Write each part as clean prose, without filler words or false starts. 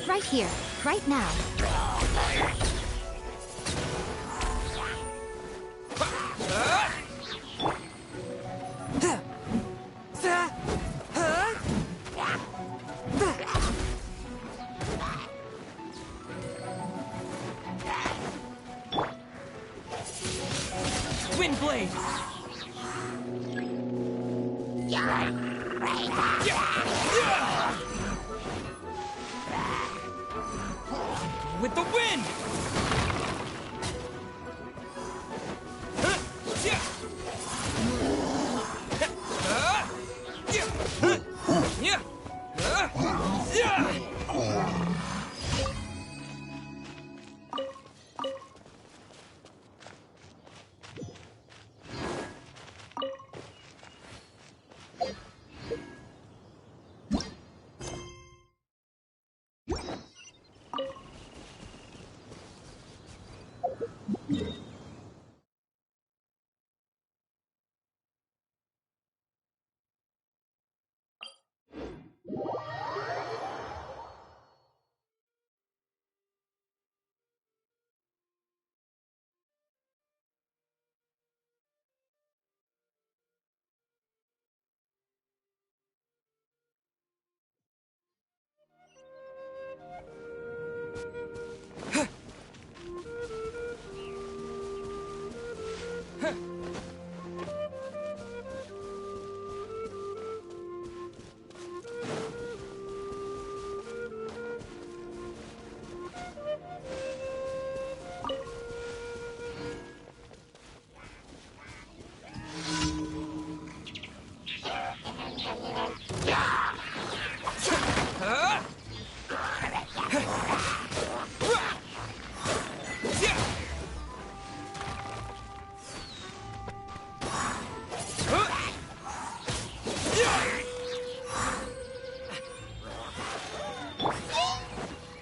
Right here, right now. With the wind!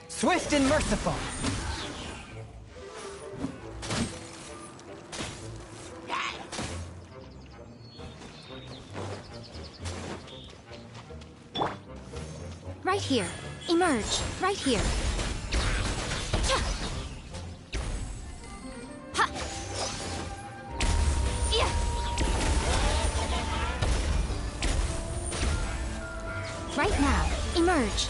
Swift and merciful. Right here. Emerge. Right here. Ha! Yeah. Right now. Emerge.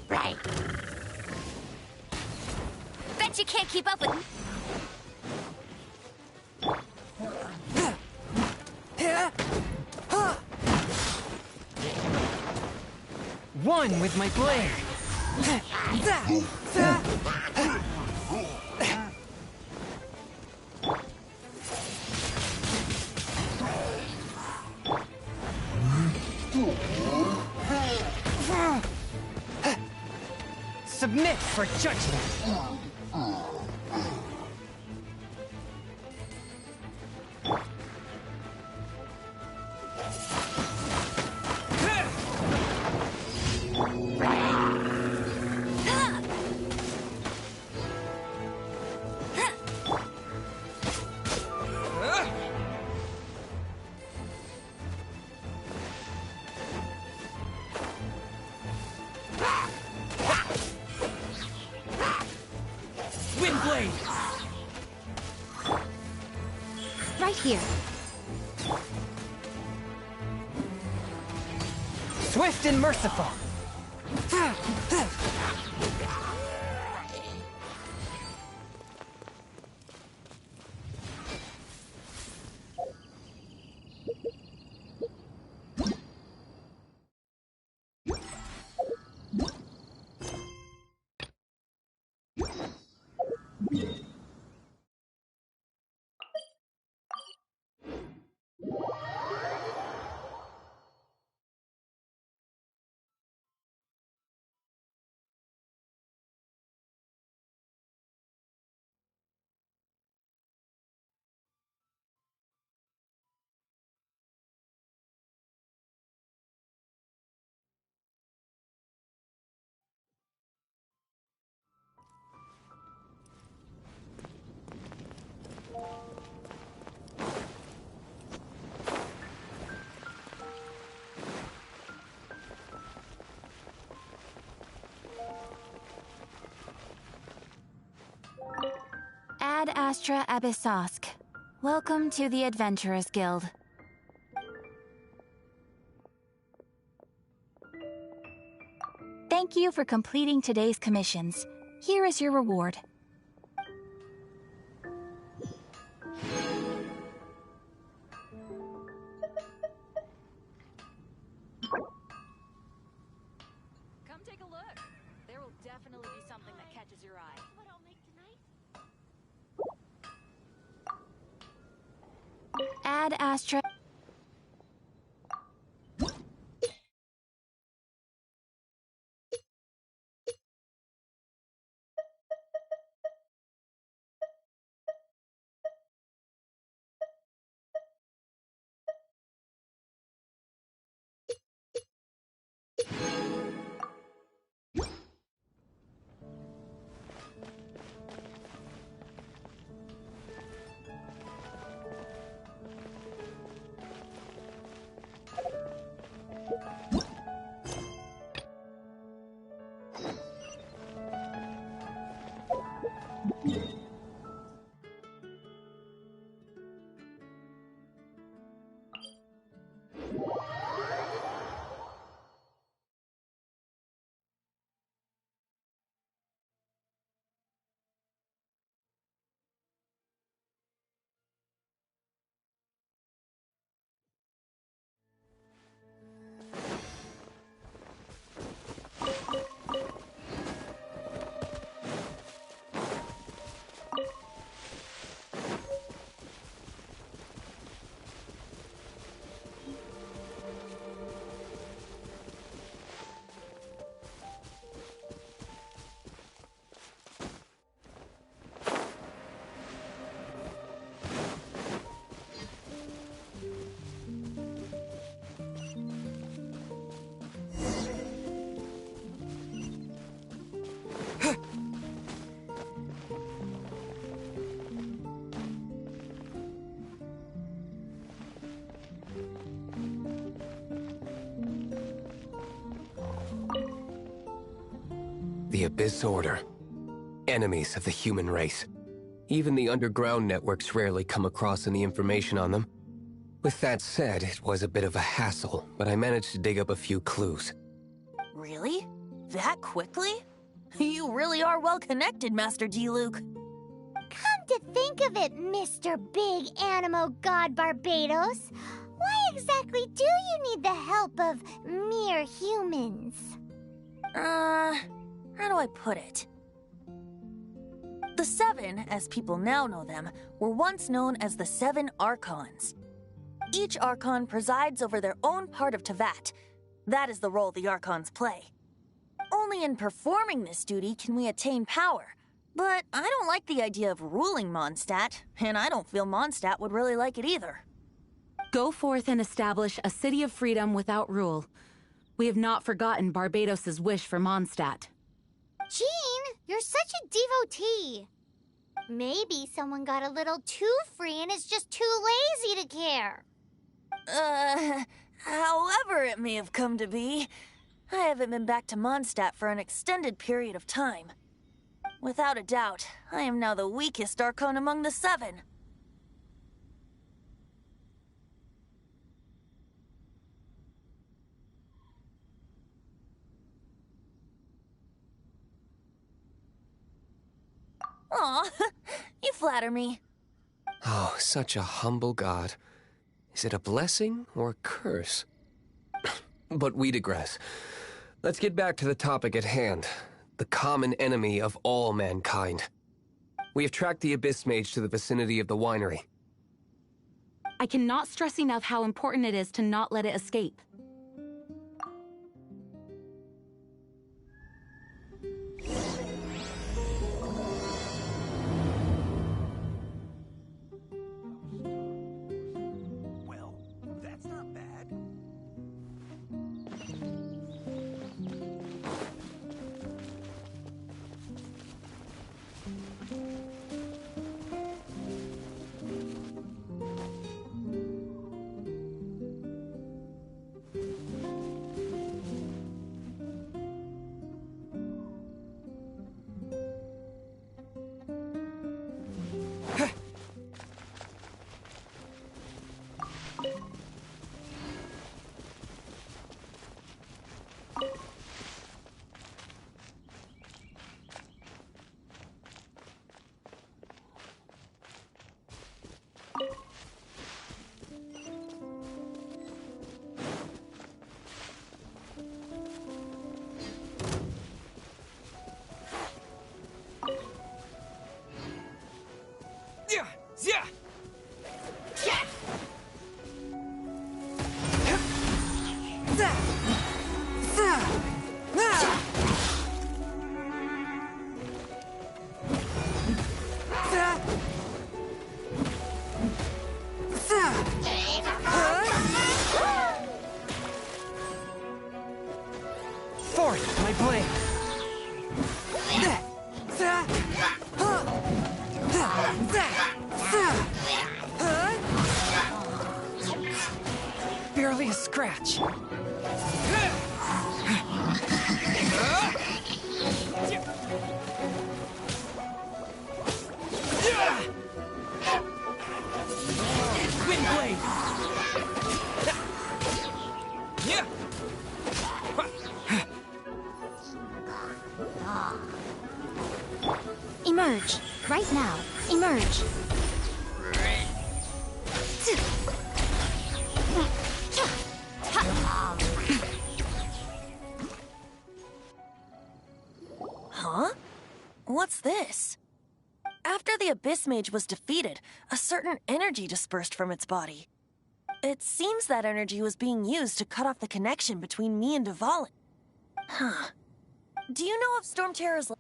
Right. Bet you can't keep up with me. One with my blade. Submit for judgment. Divine Blade! Right here. Swift and merciful! Ad Astra Abyssosk. Welcome to the Adventurers Guild. Thank you for completing today's commissions. Here is your reward. Come take a look. There will definitely be something that catches your eye. What I'll make tonight? Ad Astra... The Abyss Order. Enemies of the human race. Even the underground networks rarely come across any information on them. With that said, it was a bit of a hassle, but I managed to dig up a few clues. Really? That quickly? You really are well connected, Master D. Luke. Come to think of it, Mr. Big Animo God Barbados, why exactly do you need the help of mere humans? How do I put it? The Seven, as people now know them, were once known as the Seven Archons. Each Archon presides over their own part of Teyvat. That is the role the Archons play. Only in performing this duty can we attain power. But I don't like the idea of ruling Mondstadt, and I don't feel Mondstadt would really like it either. Go forth and establish a city of freedom without rule. We have not forgotten Barbados' wish for Mondstadt. Jean, you're such a devotee. Maybe someone got a little too free and is just too lazy to care. However it may have come to be, I haven't been back to Mondstadt for an extended period of time. Without a doubt, I am now the weakest Archon among the 7. Aw, you flatter me. Oh, such a humble god. Is it a blessing or a curse? But we digress. Let's get back to the topic at hand. The common enemy of all mankind. We have tracked the Abyss Mage to the vicinity of the winery. I cannot stress enough how important it is to not let it escape. Well, that's not bad. Forth, my blade! Barely a scratch. Wind blade! Emerge. Right now. Emerge. Huh? What's this? After the Abyss Mage was defeated, a certain energy dispersed from its body. It seems that energy was being used to cut off the connection between me and Dvalin. Huh. Do you know if Storm Terror's...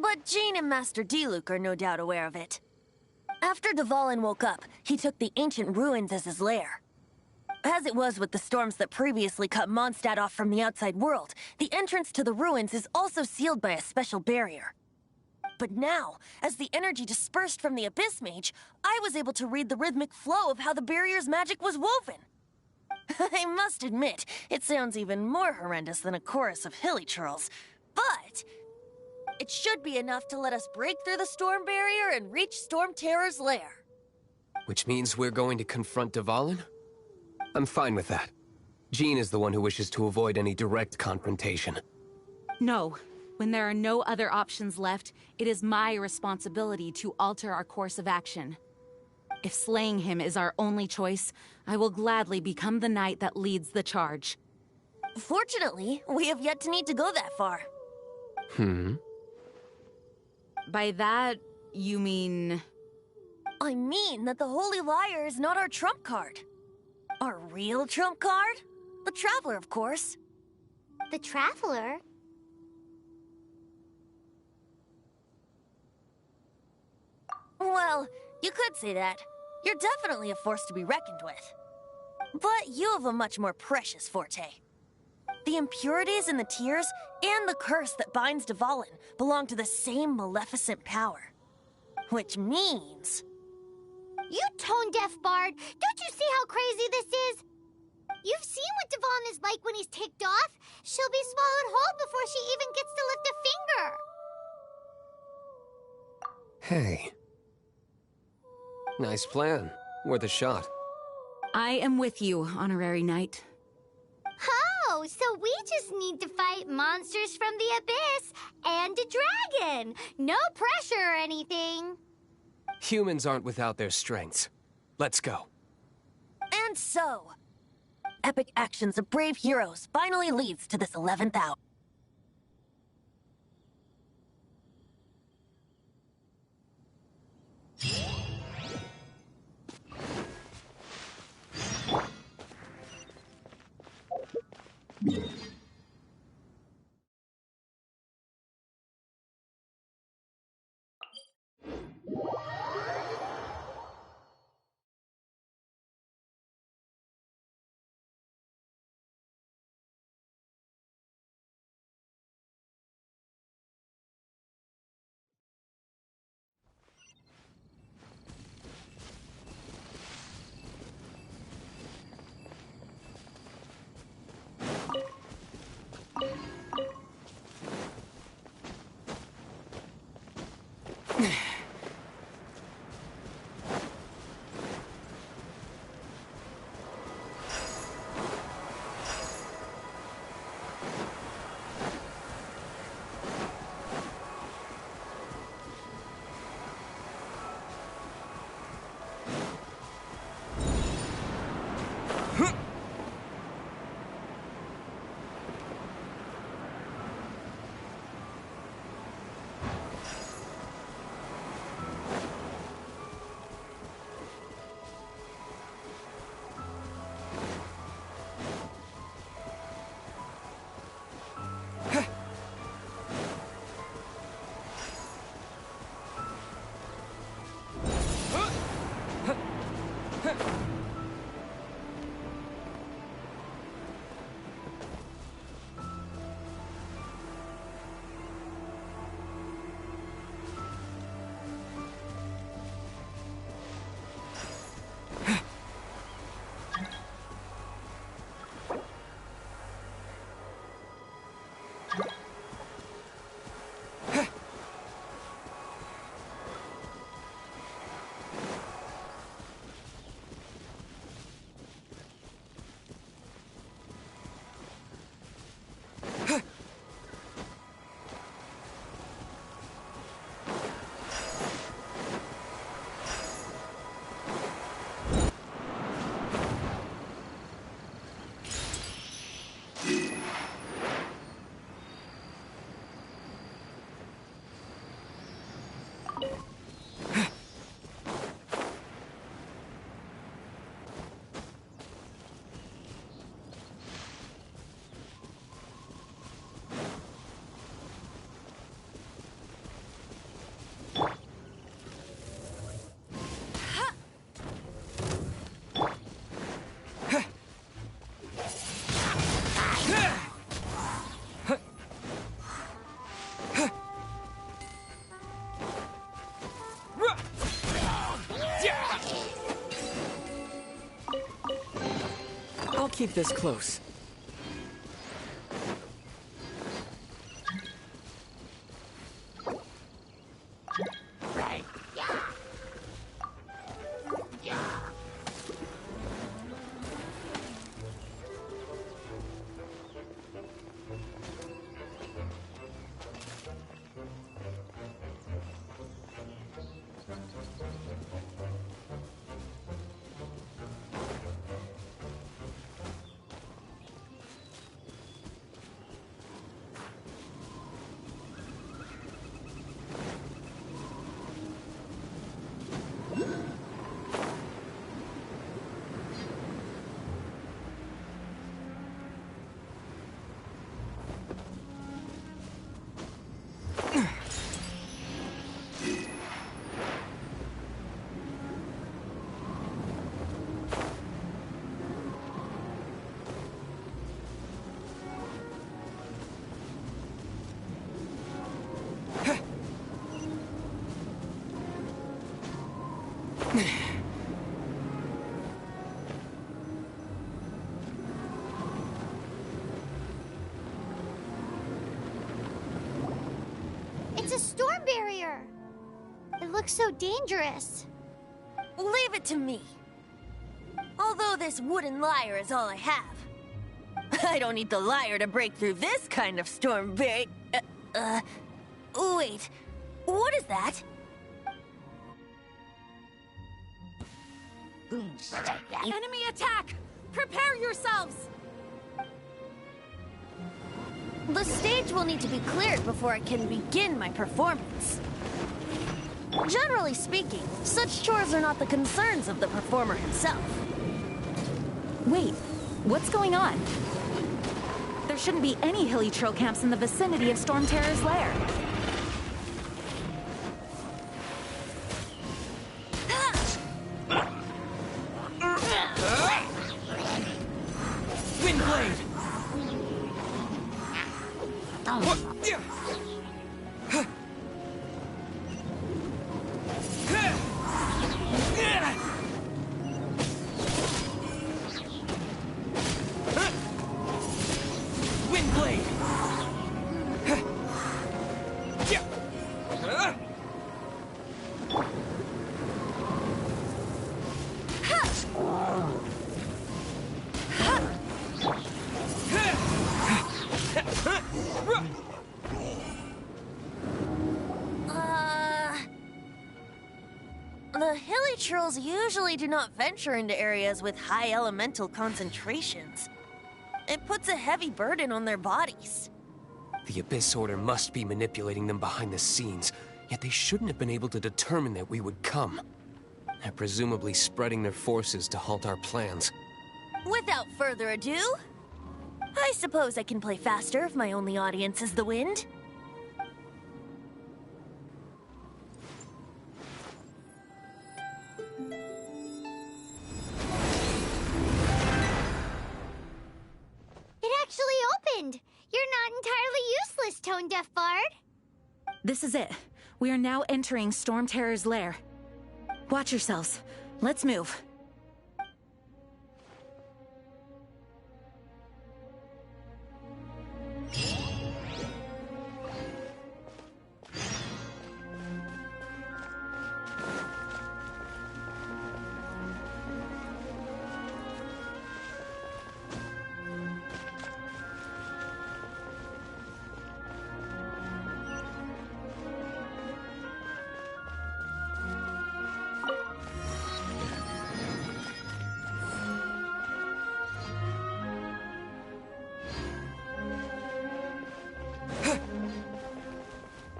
But Jean and Master Diluc are no doubt aware of it. After Dvalin woke up, he took the ancient ruins as his lair. As it was with the storms that previously cut Mondstadt off from the outside world, the entrance to the ruins is also sealed by a special barrier. But now, as the energy dispersed from the Abyss Mage, I was able to read the rhythmic flow of how the barrier's magic was woven. I must admit, it sounds even more horrendous than a chorus of hilly churls, but it should be enough to let us break through the storm barrier and reach Storm Terror's lair. Which means we're going to confront Dvalin? I'm fine with that. Jean is the one who wishes to avoid any direct confrontation. No. When there are no other options left, it is my responsibility to alter our course of action. If slaying him is our only choice, I will gladly become the knight that leads the charge. Fortunately, we have yet to need to go that far. By that, you mean... I mean that the Holy Liar is not our trump card. Our real trump card? The Traveler, of course. The Traveler? Well, you could say that. You're definitely a force to be reckoned with. But you have a much more precious forte. The impurities and the tears, and the curse that binds Dvalin belong to the same maleficent power. Which means... You tone-deaf bard! Don't you see how crazy this is? You've seen what Devon is like when he's ticked off. She'll be swallowed whole before she even gets to lift a finger. Hey. Nice plan. Worth a shot. I am with you, Honorary Knight. Oh, so we just need to fight monsters from the abyss and a dragon. No pressure or anything. Humans aren't without their strengths. Let's go. And so, epic actions of brave heroes finally leads to this 11th hour. I'll keep this close. here? It looks so dangerous. Leave it to me. Although this wooden lyre is all I have. I don't need the lyre to break through this kind of storm wait, what is that? Enemy attack! Prepare yourselves! The stage will need to be cleared before I can begin my performance. Generally speaking, such chores are not the concerns of the performer himself. Wait, what's going on? There shouldn't be any hilly trail camps in the vicinity of Storm Terror's lair. Windblade! Windblade! The hilly trolls usually do not venture into areas with high elemental concentrations. It puts a heavy burden on their bodies. The Abyss Order must be manipulating them behind the scenes, yet they shouldn't have been able to determine that we would come. They're presumably spreading their forces to halt our plans. Without further ado, I suppose I can play faster if my only audience is the wind. It actually opened! You're not entirely useless, Tone Deaf Bard. This is it. We are now entering Storm Terror's lair. Watch yourselves. Let's move.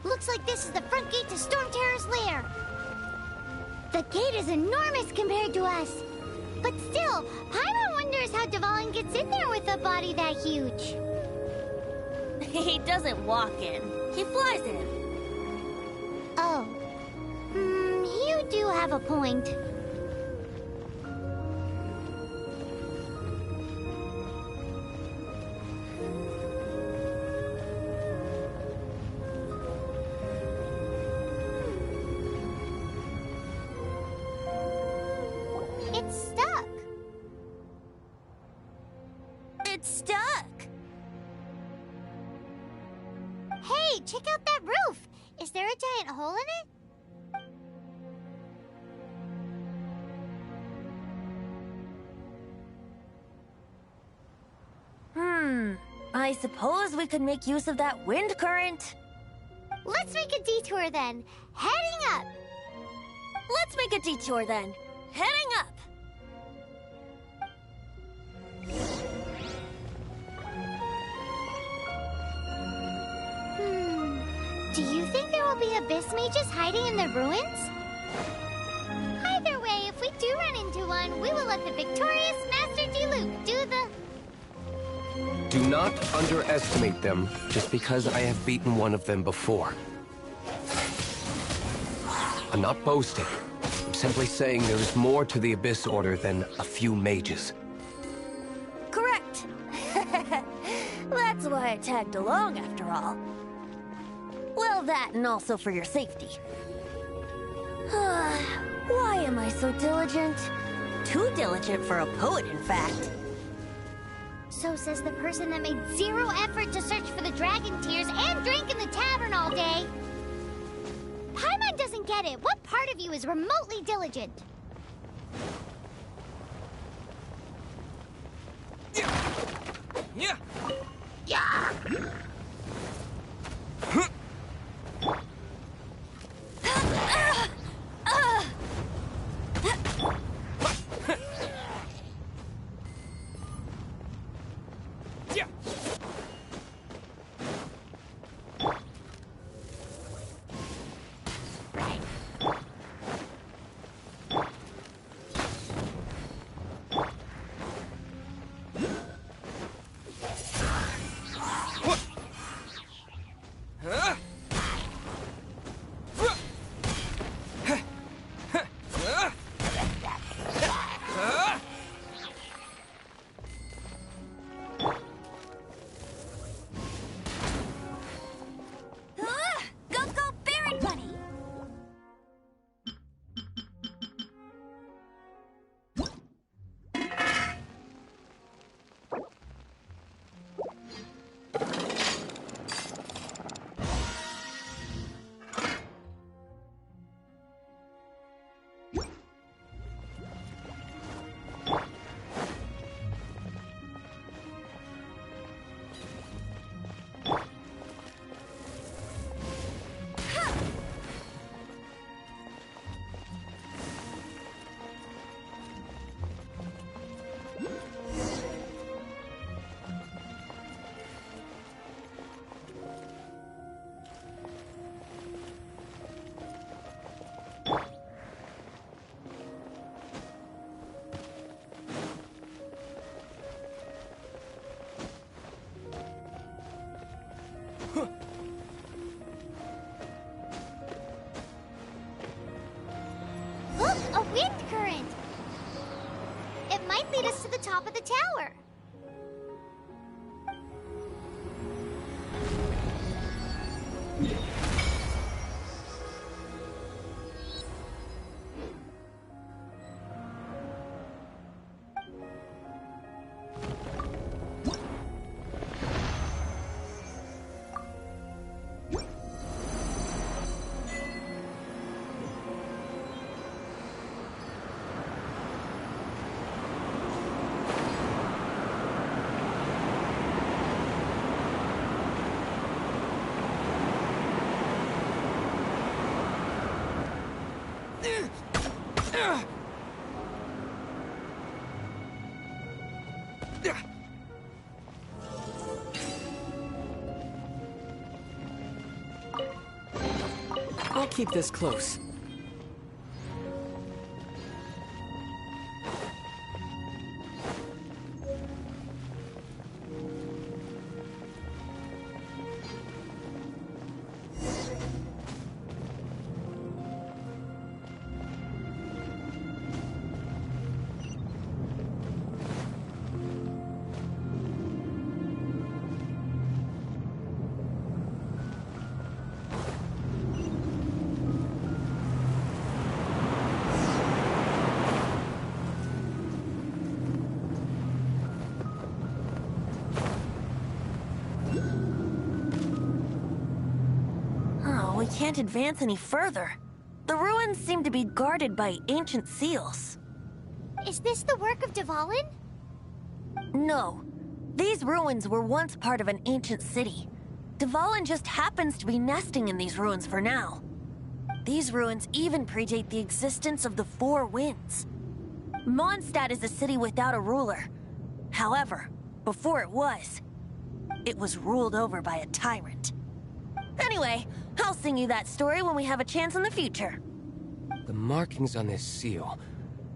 Looks like this is the front gate to Storm Terror's lair. The gate is enormous compared to us. But still, Paimon wonders how Dvalin gets in there with a body that huge. He doesn't walk in. He flies in. Oh. You do have a point. It's stuck. It's stuck. Hey, check out that roof. Is there a giant hole in it? I suppose we could make use of that wind current. Let's make a detour then. Heading up. Let's make a detour then. Heading up. Do you think there will be abyss mages hiding in the ruins? Either way, if we do run into one, we will let the victorious Master D-Luke do the... Do not underestimate them just because I have beaten one of them before. I'm not boasting. I'm simply saying there is more to the Abyss Order than a few mages. Correct. That's why I tagged along after all. Well, that and also for your safety. Why am I so diligent? Too diligent for a poet, in fact. So says the person that made zero effort to search for the dragon tears and drank in the tavern all day. get it. What part of you is remotely diligent? Yeah. Look, a wind current! It might lead us to the top of the tower. I'll keep this close. We can't advance any further. The ruins seem to be guarded by ancient seals. Is this the work of Dvalin? No. These ruins were once part of an ancient city. Dvalin just happens to be nesting in these ruins for now. These ruins even predate the existence of the Four Winds. Mondstadt is a city without a ruler. However, before it was ruled over by a tyrant. Anyway, I'll sing you that story when we have a chance in the future. The markings on this seal.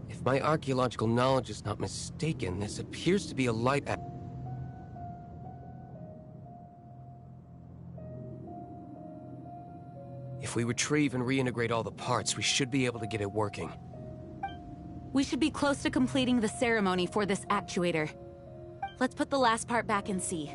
If my archaeological knowledge is not mistaken, this appears to be a light. If we retrieve and reintegrate all the parts, we should be able to get it working. We should be close to completing the ceremony for this actuator. Let's put the last part back and see.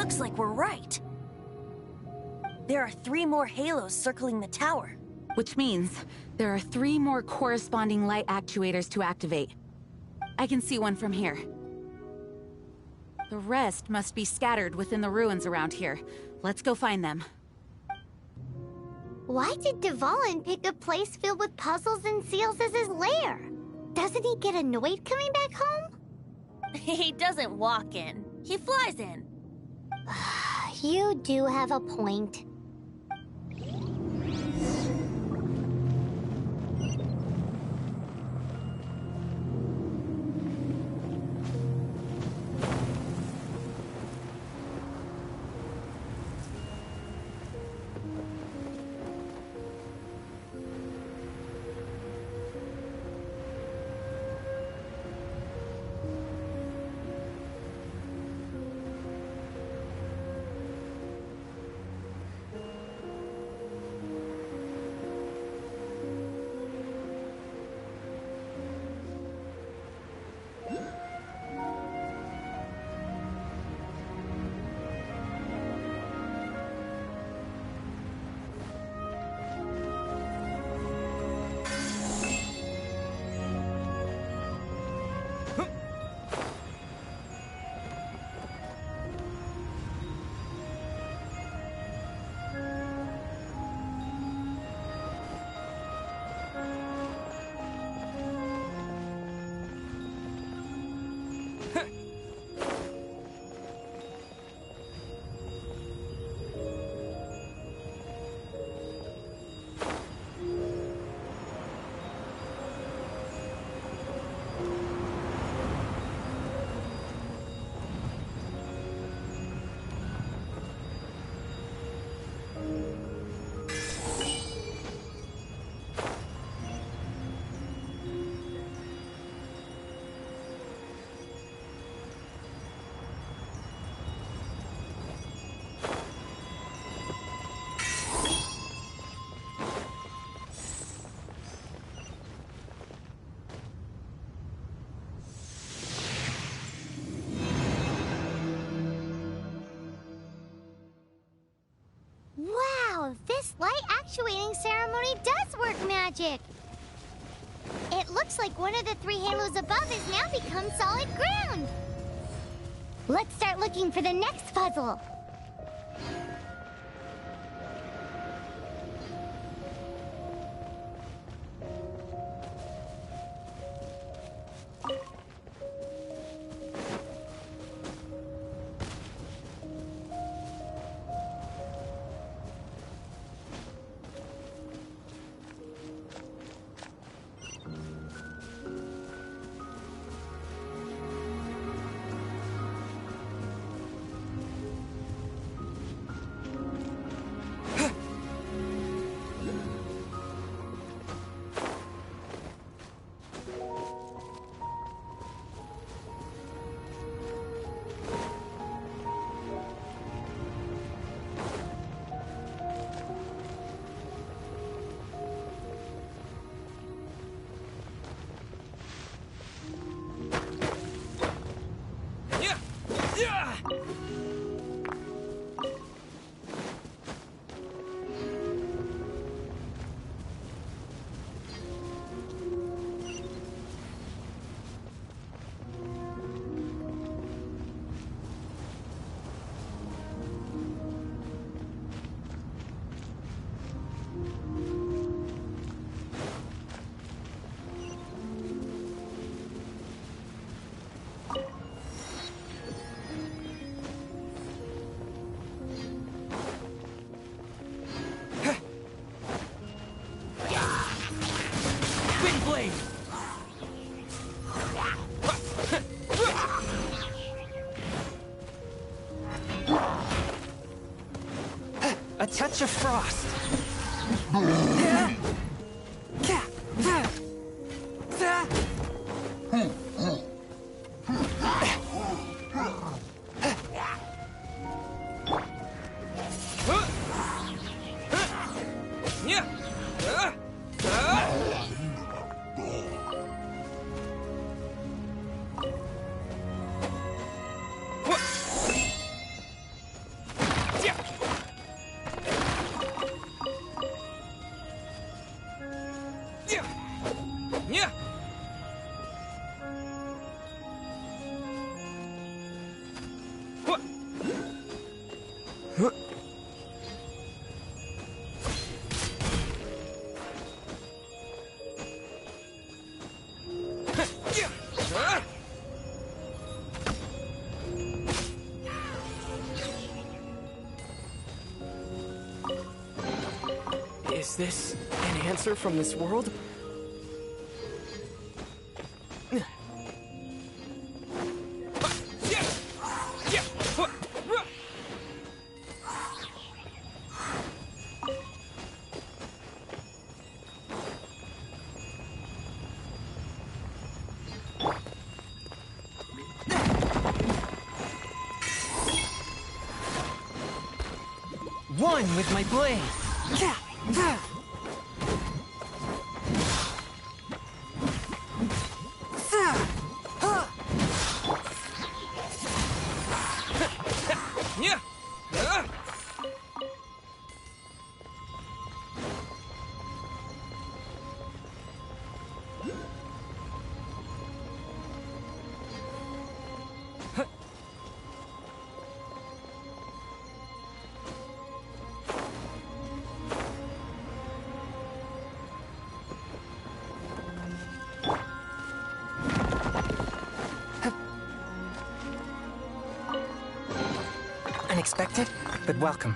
Looks like we're right. There are 3 more halos circling the tower. Which means there are 3 more corresponding light actuators to activate. I can see one from here. The rest must be scattered within the ruins around here. Let's go find them. Why did Dvalin pick a place filled with puzzles and seals as his lair? Doesn't he get annoyed coming back home? He doesn't walk in. He flies in. You do have a point. This light actuating ceremony does work magic! It looks like one of the 3 halos above has now become solid ground! Let's start looking for the next puzzle! A touch of frost. Is this an answer from this world? One with my blade. Unexpected, but welcome.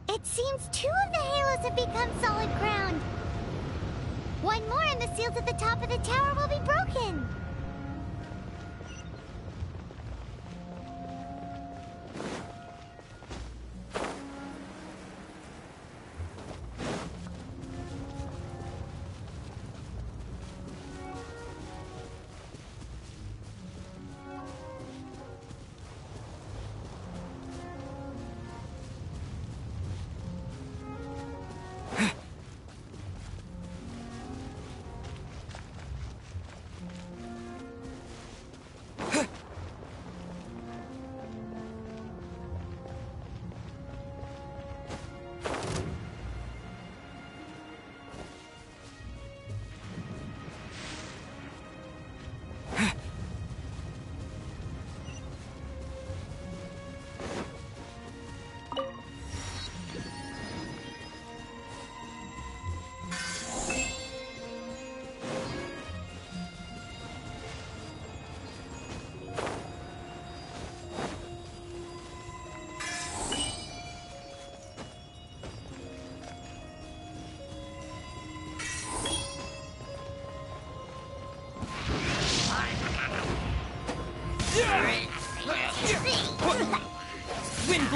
It seems 2 of the halos have become solid ground. One more and the seals at the top of the tower will be broken.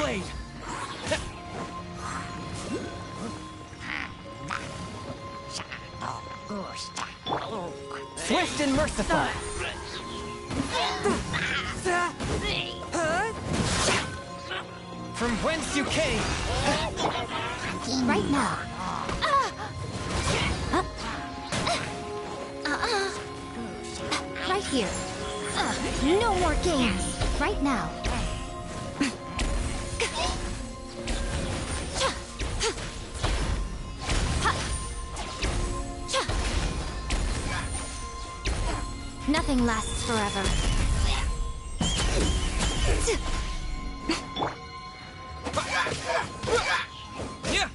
blade! Swift and merciful! From whence you came! Right now. Right here. No more games. Right now. Nothing lasts forever. Yeah!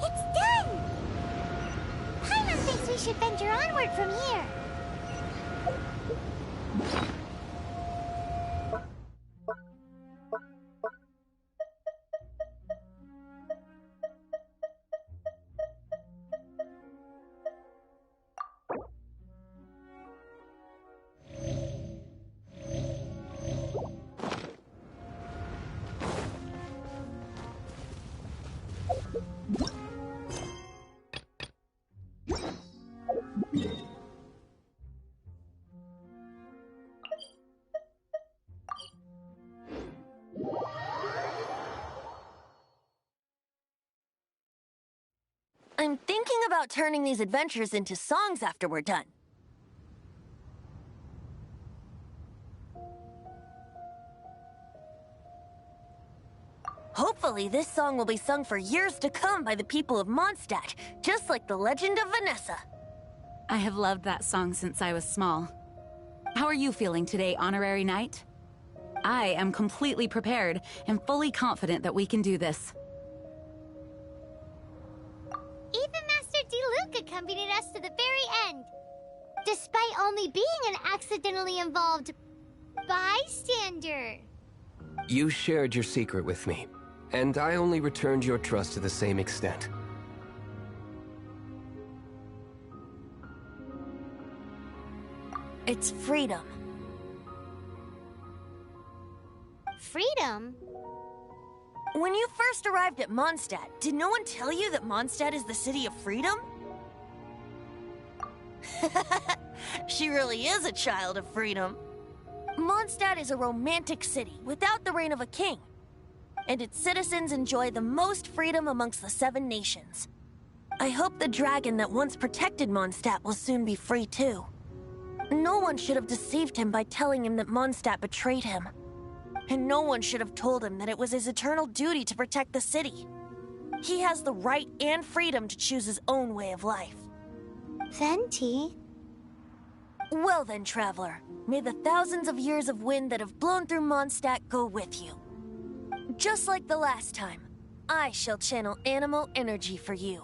It's done! Paimon thinks we should venture onward from here. I'm thinking about turning these adventures into songs after we're done. Hopefully, this song will be sung for years to come by the people of Mondstadt, just like the legend of Vanessa. I have loved that song since I was small. How are you feeling today, Honorary Knight? I am completely prepared and fully confident that we can do this. Even Master Diluc accompanied us to the very end, despite only being an accidentally involved bystander. You shared your secret with me, and I only returned your trust to the same extent. It's freedom. Freedom? When you first arrived at Mondstadt, did no one tell you that Mondstadt is the city of freedom? She really is a child of freedom. Mondstadt is a romantic city without the reign of a king, and its citizens enjoy the most freedom amongst the 7 nations. I hope the dragon that once protected Mondstadt will soon be free too. No one should have deceived him by telling him that Mondstadt betrayed him. And no one should have told him that it was his eternal duty to protect the city. He has the right and freedom to choose his own way of life. Venti? Well then, traveler, may the thousands of years of wind that have blown through Mondstadt go with you. Just like the last time, I shall channel animal energy for you.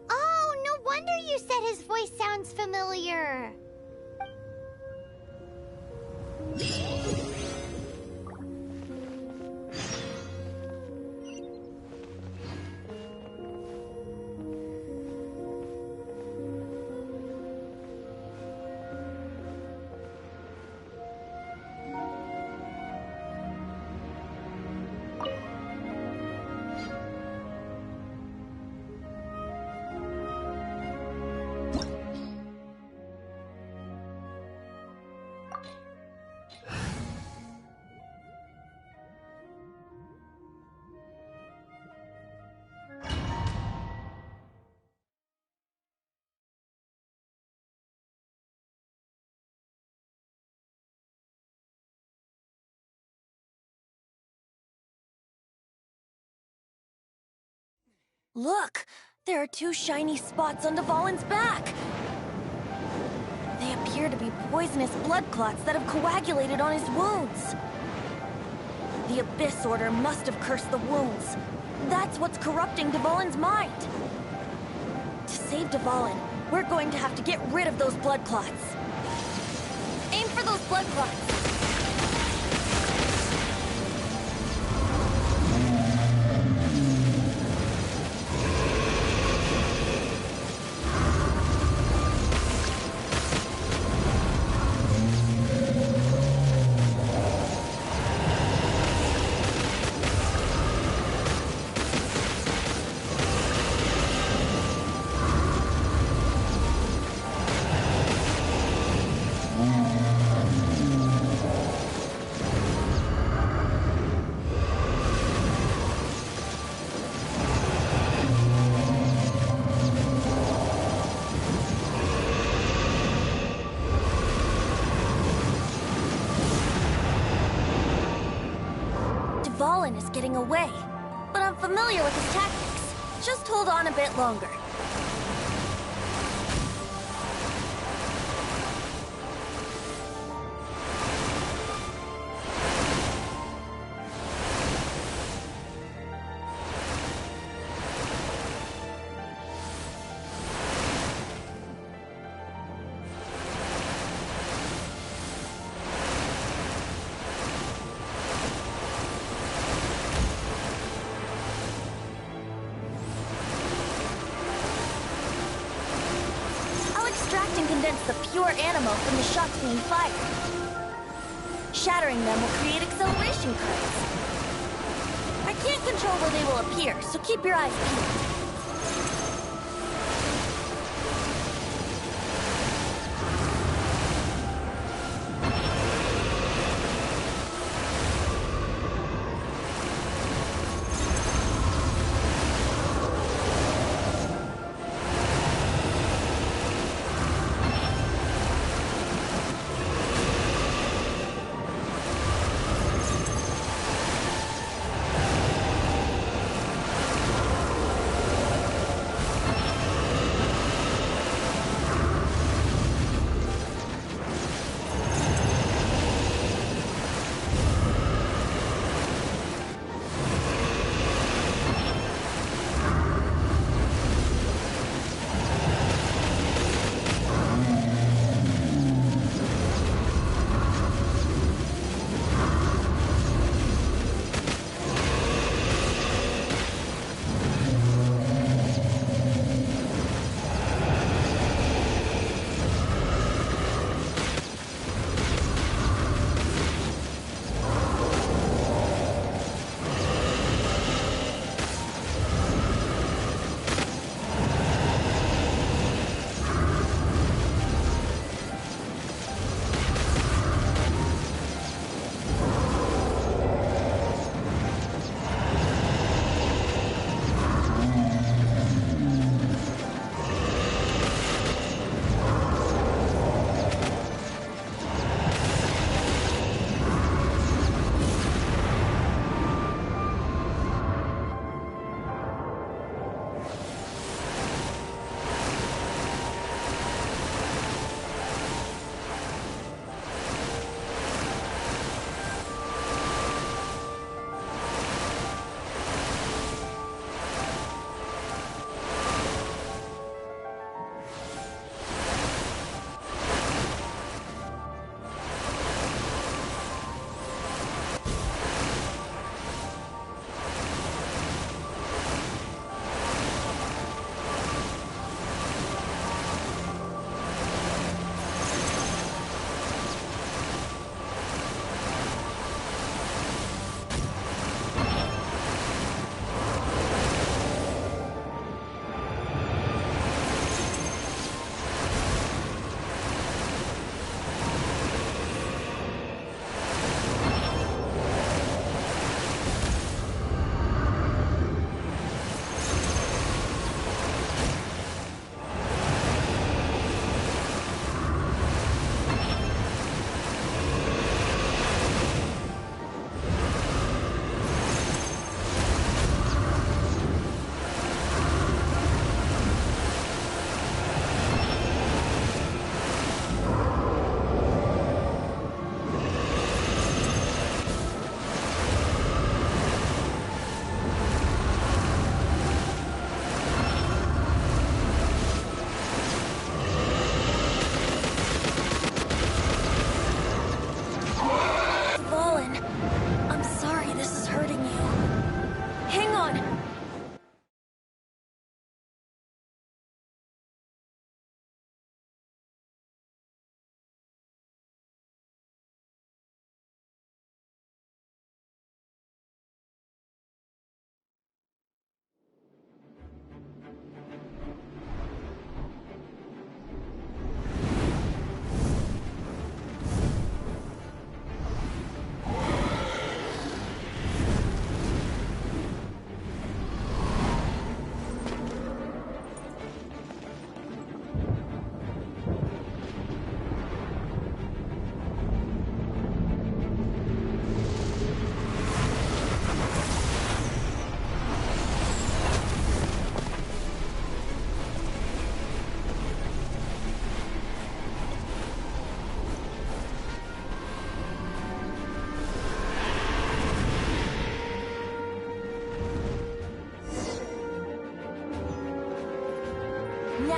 Oh, no wonder you said his voice sounds familiar. Look! There are 2 shiny spots on Dvalin's back! They appear to be poisonous blood clots that have coagulated on his wounds. The Abyss Order must have cursed the wounds. That's what's corrupting Dvalin's mind. To save Dvalin, we're going to have to get rid of those blood clots. Aim for those blood clots. Dvalin is getting away, but I'm familiar with his tactics. Just hold on a bit longer. The pure animal from the shots being fired. Shattering them will create acceleration currents. I can't control where they will appear, so keep your eyes peeled.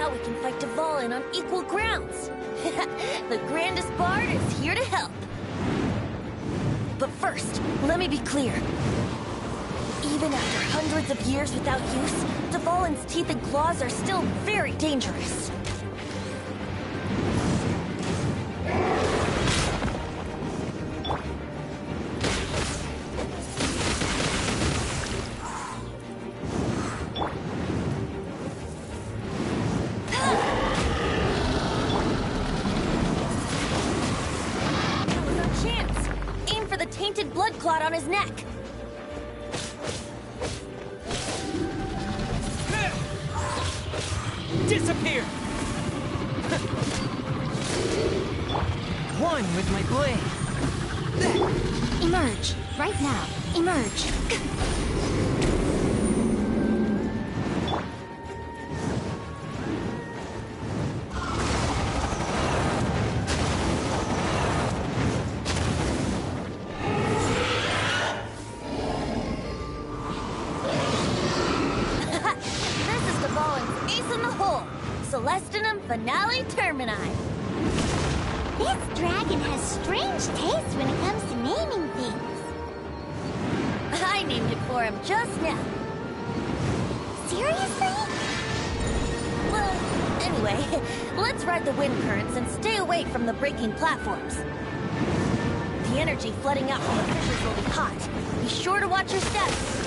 Now we can fight Dvalin on equal grounds. The grandest bard is here to help. But first, let me be clear. Even after hundreds of years without use, Dvalin's teeth and claws are still very dangerous. Tainted blood clot on his neck. Disappear! One with my blade. Emerge. Right now. Emerge. Celestinum Finale Termini. This dragon has strange taste when it comes to naming things. I named it for him just now. Seriously? Well, anyway, let's ride the wind currents and stay away from the breaking platforms. The energy flooding out from the fissures will be hot. Be sure to watch your steps.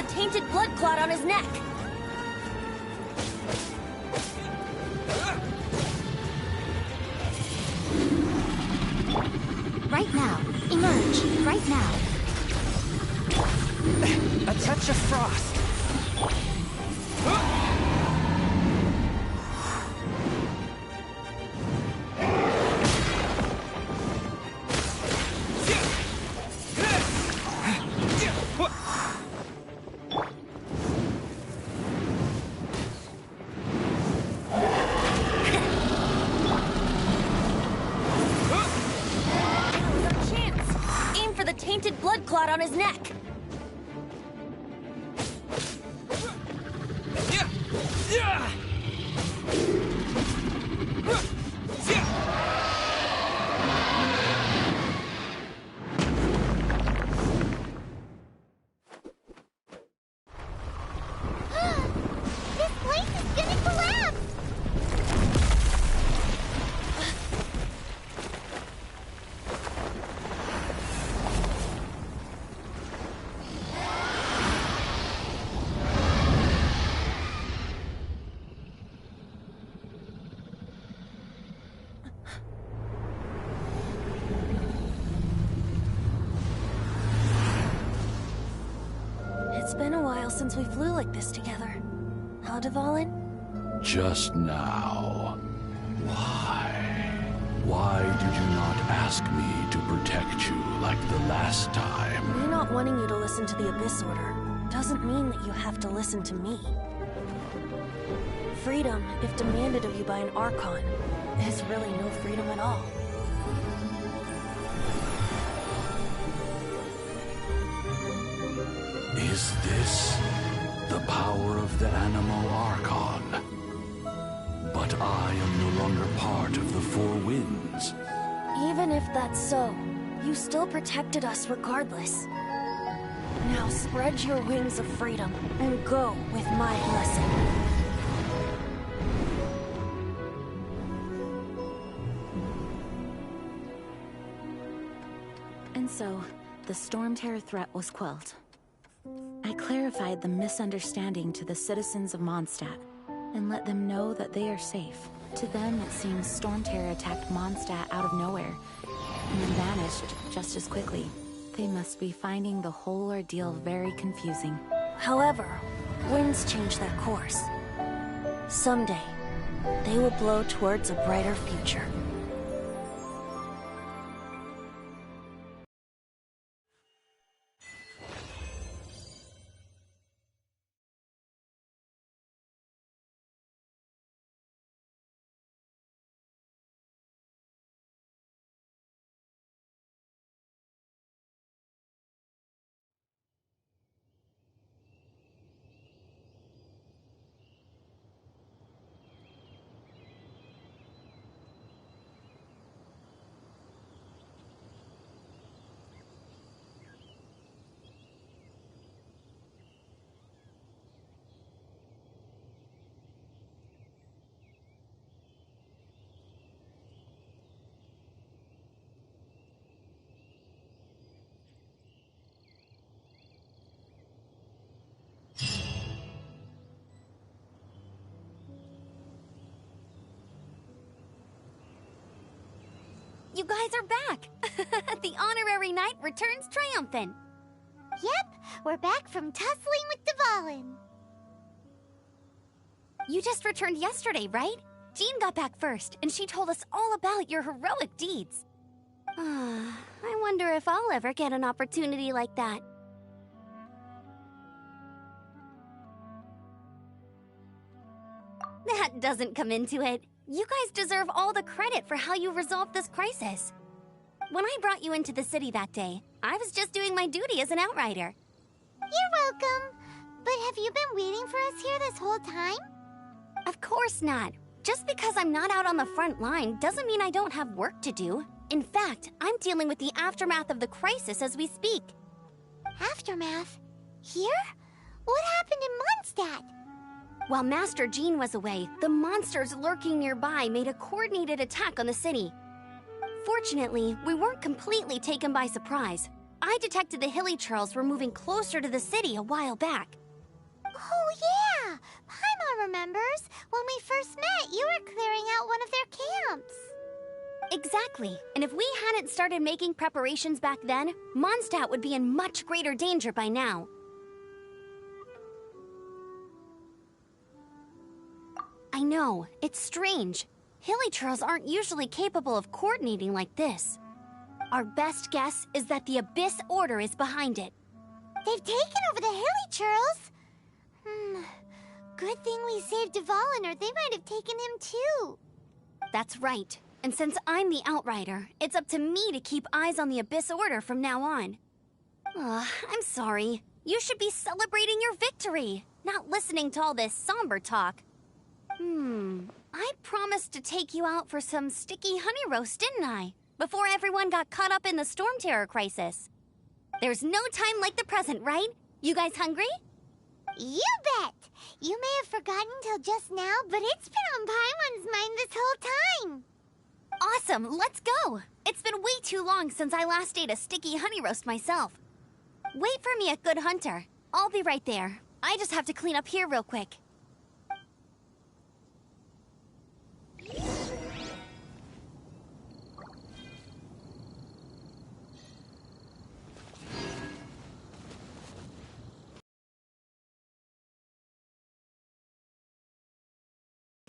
Tainted blood clot on his neck. Right now. Emerge. Right now. A touch of frost. Tainted blood clot on his neck. This place is gonna collapse! It's been a while since we flew like this together. How, Dvalin? Just now. Why? Why did you not ask me to protect you like the last time? Me not wanting you to listen to the Abyss Order doesn't mean that you have to listen to me. Freedom, if demanded of you by an Archon, is really no freedom at all. Is this the power of the Animo Archon? But I am no longer part of the Four Winds. Even if that's so, you still protected us regardless. Now spread your wings of freedom and go with my blessing. And so, the Storm Terror threat was quelled. I clarified the misunderstanding to the citizens of Mondstadt, and let them know that they are safe. To them, it seems Storm Terror attacked Mondstadt out of nowhere, and then vanished just as quickly. They must be finding the whole ordeal very confusing. However, winds change their course. Someday, they will blow towards a brighter future. You guys are back! The honorary knight returns triumphant! Yep, we're back from tussling with Dvalin. You just returned yesterday, right? Jean got back first, and she told us all about your heroic deeds. I wonder if I'll ever get an opportunity like that. That doesn't come into it. You guys deserve all the credit for how you resolved this crisis. When I brought you into the city that day, I was just doing my duty as an outrider. You're welcome. But have you been waiting for us here this whole time? Of course not. Just because I'm not out on the front line doesn't mean I don't have work to do. In fact, I'm dealing with the aftermath of the crisis as we speak. Aftermath? Here? What happened in Mondstadt? While Master Jean was away, the monsters lurking nearby made a coordinated attack on the city. Fortunately, we weren't completely taken by surprise. I detected the Hilly Churls were moving closer to the city a while back. Oh yeah! Paimon remembers. When we first met, you were clearing out one of their camps. Exactly. And if we hadn't started making preparations back then, Mondstadt would be in much greater danger by now. I know, it's strange. Hilly Churls aren't usually capable of coordinating like this. Our best guess is that the Abyss Order is behind it. They've taken over the Hilly Churls? Good thing we saved Dvalin, or they might have taken him too. That's right. And since I'm the Outrider, it's up to me to keep eyes on the Abyss Order from now on. I'm sorry. You should be celebrating your victory, not listening to all this somber talk. I promised to take you out for some sticky honey roast, didn't I? Before everyone got caught up in the Storm Terror crisis. There's no time like the present, right? You guys hungry? You bet! You may have forgotten till just now, but it's been on Paimon's mind this whole time. Awesome, let's go! It's been way too long since I last ate a sticky honey roast myself. Wait for me at Good Hunter. I'll be right there. I just have to clean up here real quick.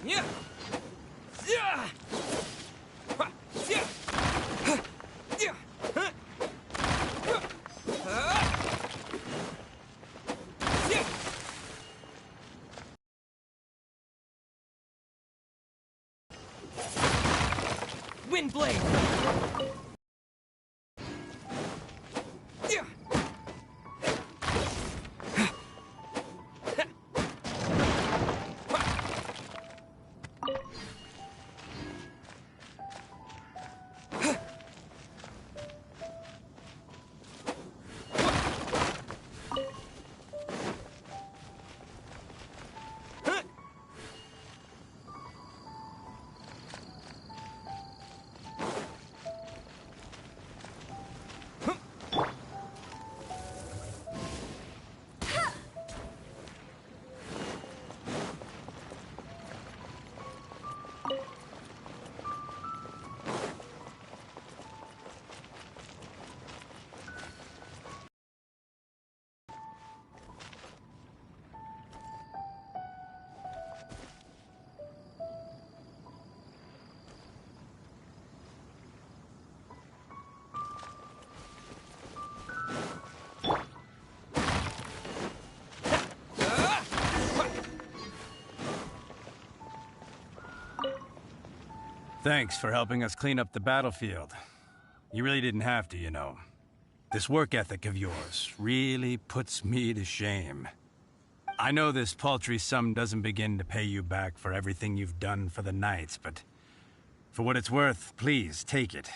Yeah. Yeah. Windblade. Thanks for helping us clean up the battlefield. You really didn't have to, you know. This work ethic of yours really puts me to shame. I know this paltry sum doesn't begin to pay you back for everything you've done for the Knights, but for what it's worth, please take it.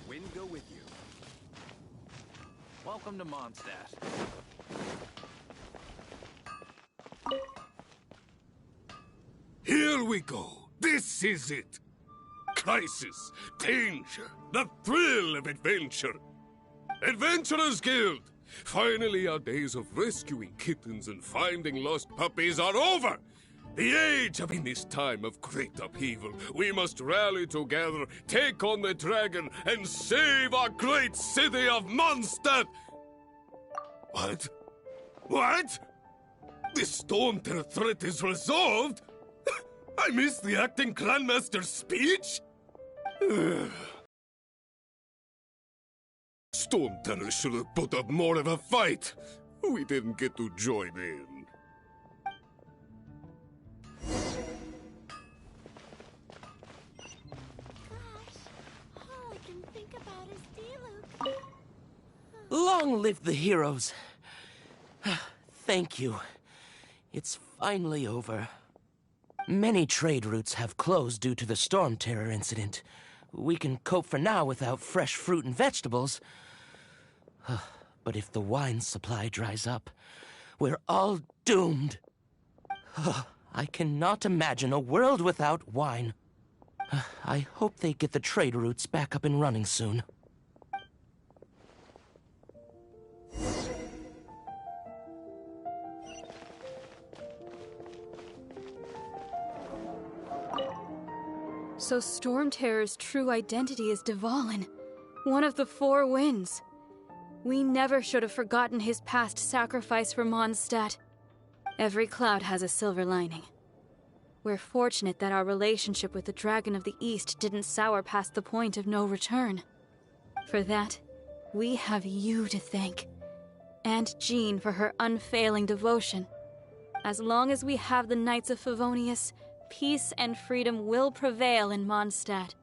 Wind go with you. Welcome to Mondstadt. Here we go. This is it. Crisis, danger, the thrill of adventure. Adventurers Guild! Finally, our days of rescuing kittens and finding lost puppies are over! The age of in this time of great upheaval, we must rally together, take on the dragon, and save our great city of Mondstadt! What? What? The Storm Terror threat is resolved? I missed the acting Grandmaster's speech? Storm Terror should have put up more of a fight. We didn't get to join in. All I can think about is D-Luke. Long live the heroes. Thank you. It's finally over. Many trade routes have closed due to the Storm Terror incident. We can cope for now without fresh fruit and vegetables. But if the wine supply dries up, we're all doomed. I cannot imagine a world without wine. I hope they get the trade routes back up and running soon. So Storm Terror's true identity is Dvalin, one of the Four Winds. We never should have forgotten his past sacrifice for Mondstadt. Every cloud has a silver lining. We're fortunate that our relationship with the Dragon of the East didn't sour past the point of no return. For that, we have you to thank. And Jean for her unfailing devotion. As long as we have the Knights of Favonius, peace and freedom will prevail in Mondstadt.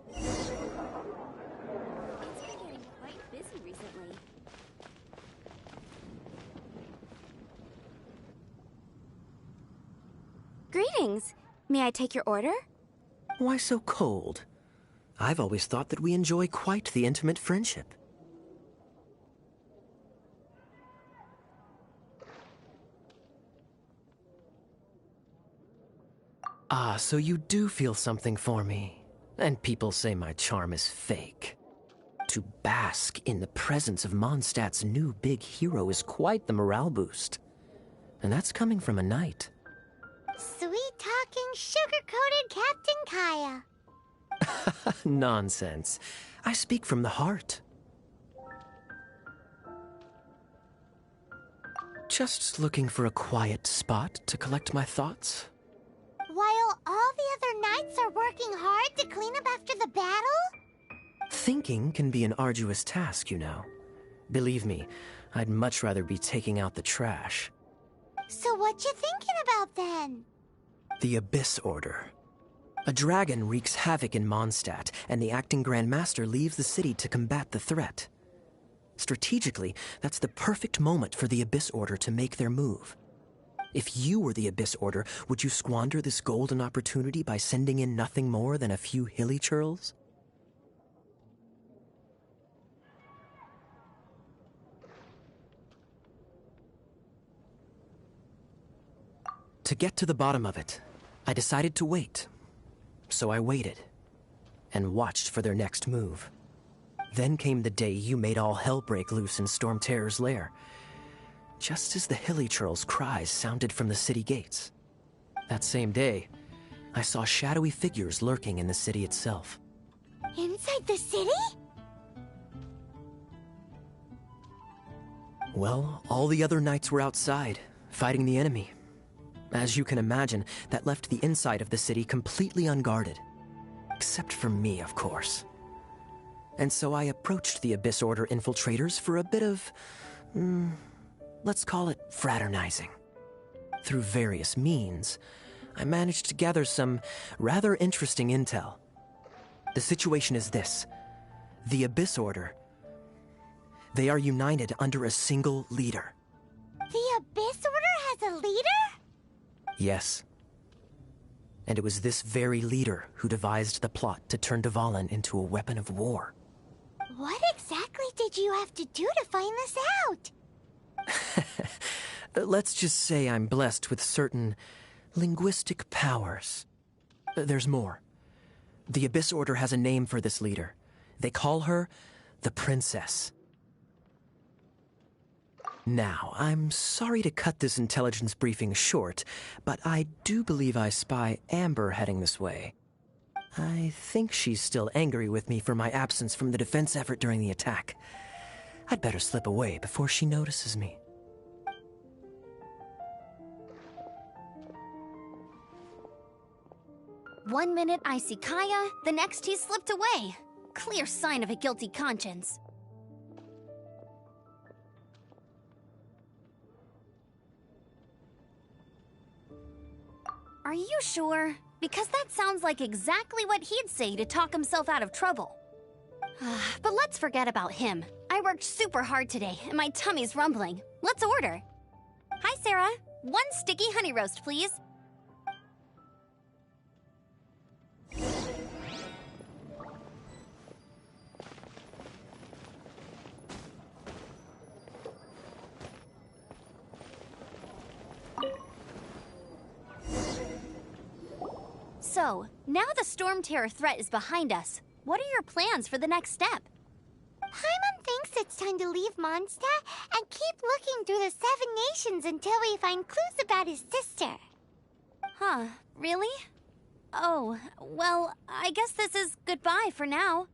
It's been getting quite busy recently. Greetings. May I take your order? Why so cold? I've always thought that we enjoy quite the intimate friendship. Ah, so you do feel something for me. And people say my charm is fake. To bask in the presence of Mondstadt's new big hero is quite the morale boost. And that's coming from a knight. Sweet-talking, sugar-coated Captain Kaya. Nonsense. I speak from the heart. Just looking for a quiet spot to collect my thoughts. While all the other knights are working hard to clean up after the battle? Thinking can be an arduous task, you know. Believe me, I'd much rather be taking out the trash. So what you thinking about then? The Abyss Order. A dragon wreaks havoc in Mondstadt, and the acting Grand Master leaves the city to combat the threat. Strategically, that's the perfect moment for the Abyss Order to make their move. If you were the Abyss Order, would you squander this golden opportunity by sending in nothing more than a few hilly churls? To get to the bottom of it, I decided to wait. So I waited, and watched for their next move. Then came the day you made all hell break loose in Storm Terror's lair, just as the hilly churl's cries sounded from the city gates. That same day, I saw shadowy figures lurking in the city itself. Inside the city? Well, all the other knights were outside, fighting the enemy. As you can imagine, that left the inside of the city completely unguarded. Except for me, of course. And so I approached the Abyss Order infiltrators for a bit of... let's call it fraternizing. Through various means, I managed to gather some rather interesting intel. The situation is this. The Abyss Order. They are united under a single leader. The Abyss Order has a leader? Yes. And it was this very leader who devised the plot to turn Dvalin into a weapon of war. What exactly did you have to do to find this out? Let's just say I'm blessed with certain linguistic powers. There's more. The Abyss Order has a name for this leader. They call her the Princess. Now, I'm sorry to cut this intelligence briefing short, but I do believe I spy Amber heading this way. I think she's still angry with me for my absence from the defense effort during the attack. I'd better slip away before she notices me. One minute I see Kaya, the next he slipped away. Clear sign of a guilty conscience. Are you sure? Because that sounds like exactly what he'd say to talk himself out of trouble. But let's forget about him. I worked super hard today, and my tummy's rumbling. Let's order. Hi, Sarah. 1 sticky honey roast, please. So, now the Storm Terror threat is behind us. What are your plans for the next step? Paimon thinks it's time to leave Mondstadt and keep looking through the 7 nations until we find clues about his sister. Huh, really? Oh, well, I guess this is goodbye for now.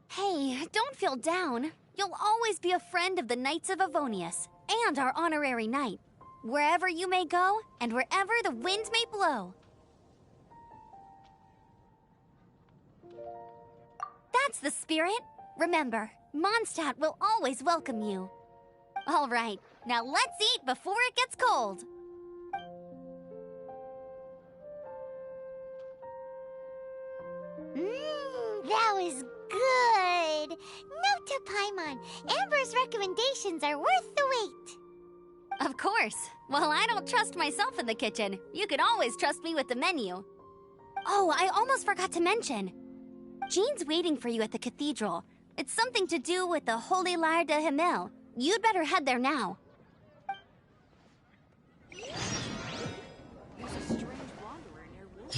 Hey, don't feel down. You'll always be a friend of the Knights of Avonius, and our honorary knight. Wherever you may go, and wherever the wind may blow. That's the spirit. Remember, Mondstadt will always welcome you. All right, now let's eat before it gets cold. That was good. Note to Paimon, Amber's recommendations are worth the wait. Of course. Well, I don't trust myself in the kitchen. You can always trust me with the menu. Oh, I almost forgot to mention. Jean's waiting for you at the cathedral. It's something to do with the Holy Lyre de Himmel. You'd better head there now. There's a strange wanderer near Wolf.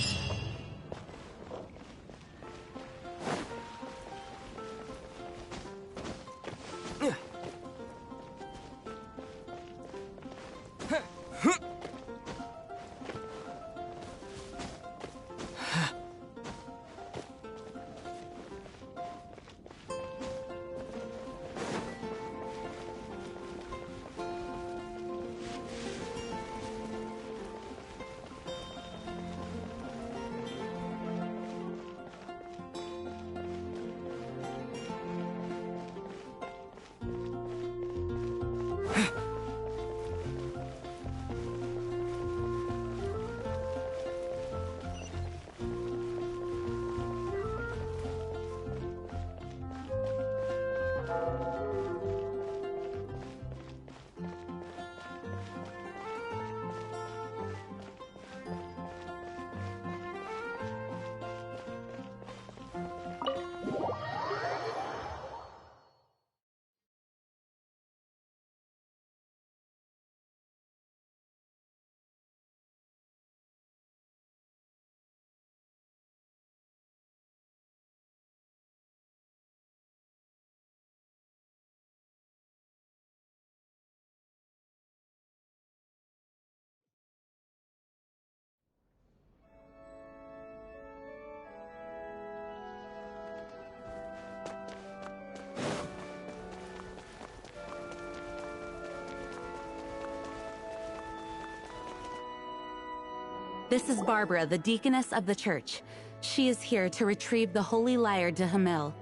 This is Barbara, the deaconess of the church. She is here to retrieve the Holy Lyre de Himmel.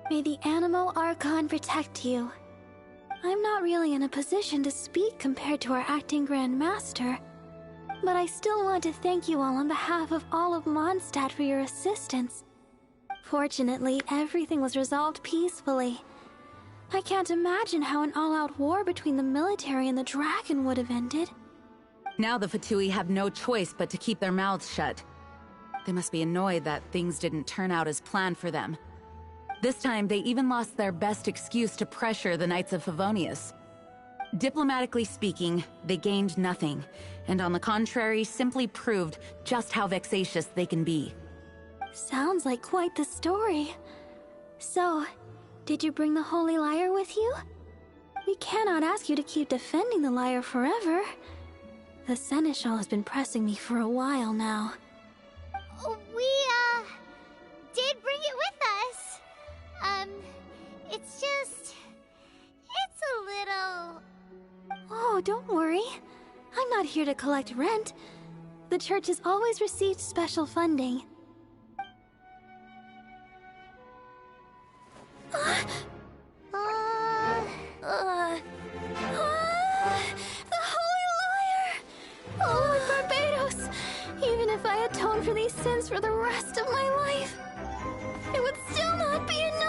May the Animo Archon protect you. I'm not really in a position to speak compared to our acting Grand Master, but I still want to thank you all on behalf of all of Mondstadt for your assistance. Fortunately, everything was resolved peacefully. I can't imagine how an all-out war between the military and the dragon would have ended. Now the Fatui have no choice but to keep their mouths shut. They must be annoyed that things didn't turn out as planned for them. This time, they even lost their best excuse to pressure the Knights of Favonius. Diplomatically speaking, they gained nothing, and on the contrary, simply proved just how vexatious they can be. Sounds like quite the story. So, did you bring the Holy Lyre with you? We cannot ask you to keep defending the lyre forever. The Seneschal has been pressing me for a while now. We, did bring it with us. It's just... it's a little... Oh, don't worry. I'm not here to collect rent. The church has always received special funding. The Holy Lyre! Oh, Lord Barbados! Even if I atone for these sins for the rest of my life, it would still not be enough!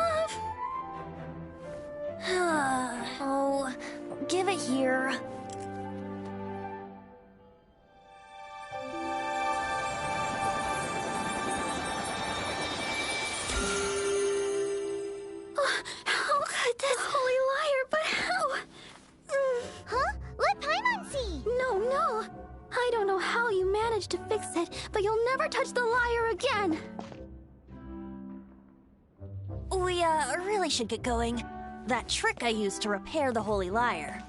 Oh, give it here. How could this Holy Lyre, but how? Huh? Let Paimon see! No. I don't know how you managed to fix it, but you'll never touch the lyre again! We, really should get going. That trick I used to repair the Holy Lyre.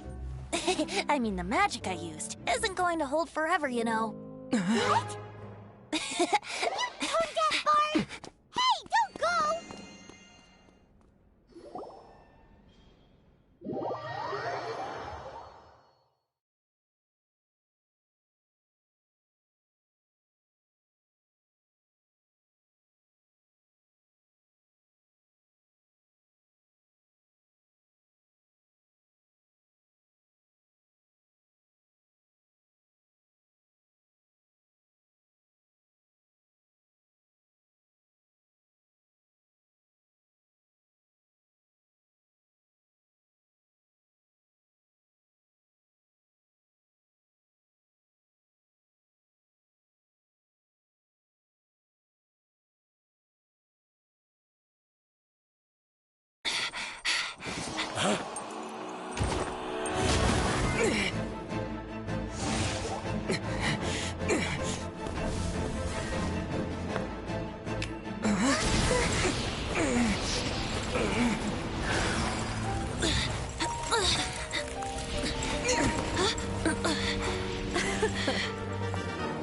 I mean, the magic I used isn't going to hold forever, you know. What? You tone-deaf bard! Hey, don't go!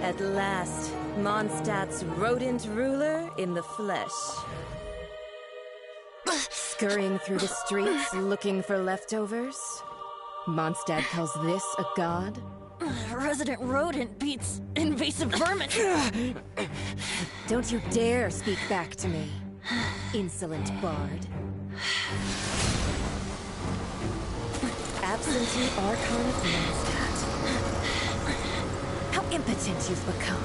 At last, Mondstadt's rodent ruler in the flesh. Scurrying through the streets looking for leftovers? Mondstadt calls this a god? Resident rodent beats invasive vermin. Don't you dare speak back to me, insolent bard. Absentee Archon of Mondstadt. How impotent you've become.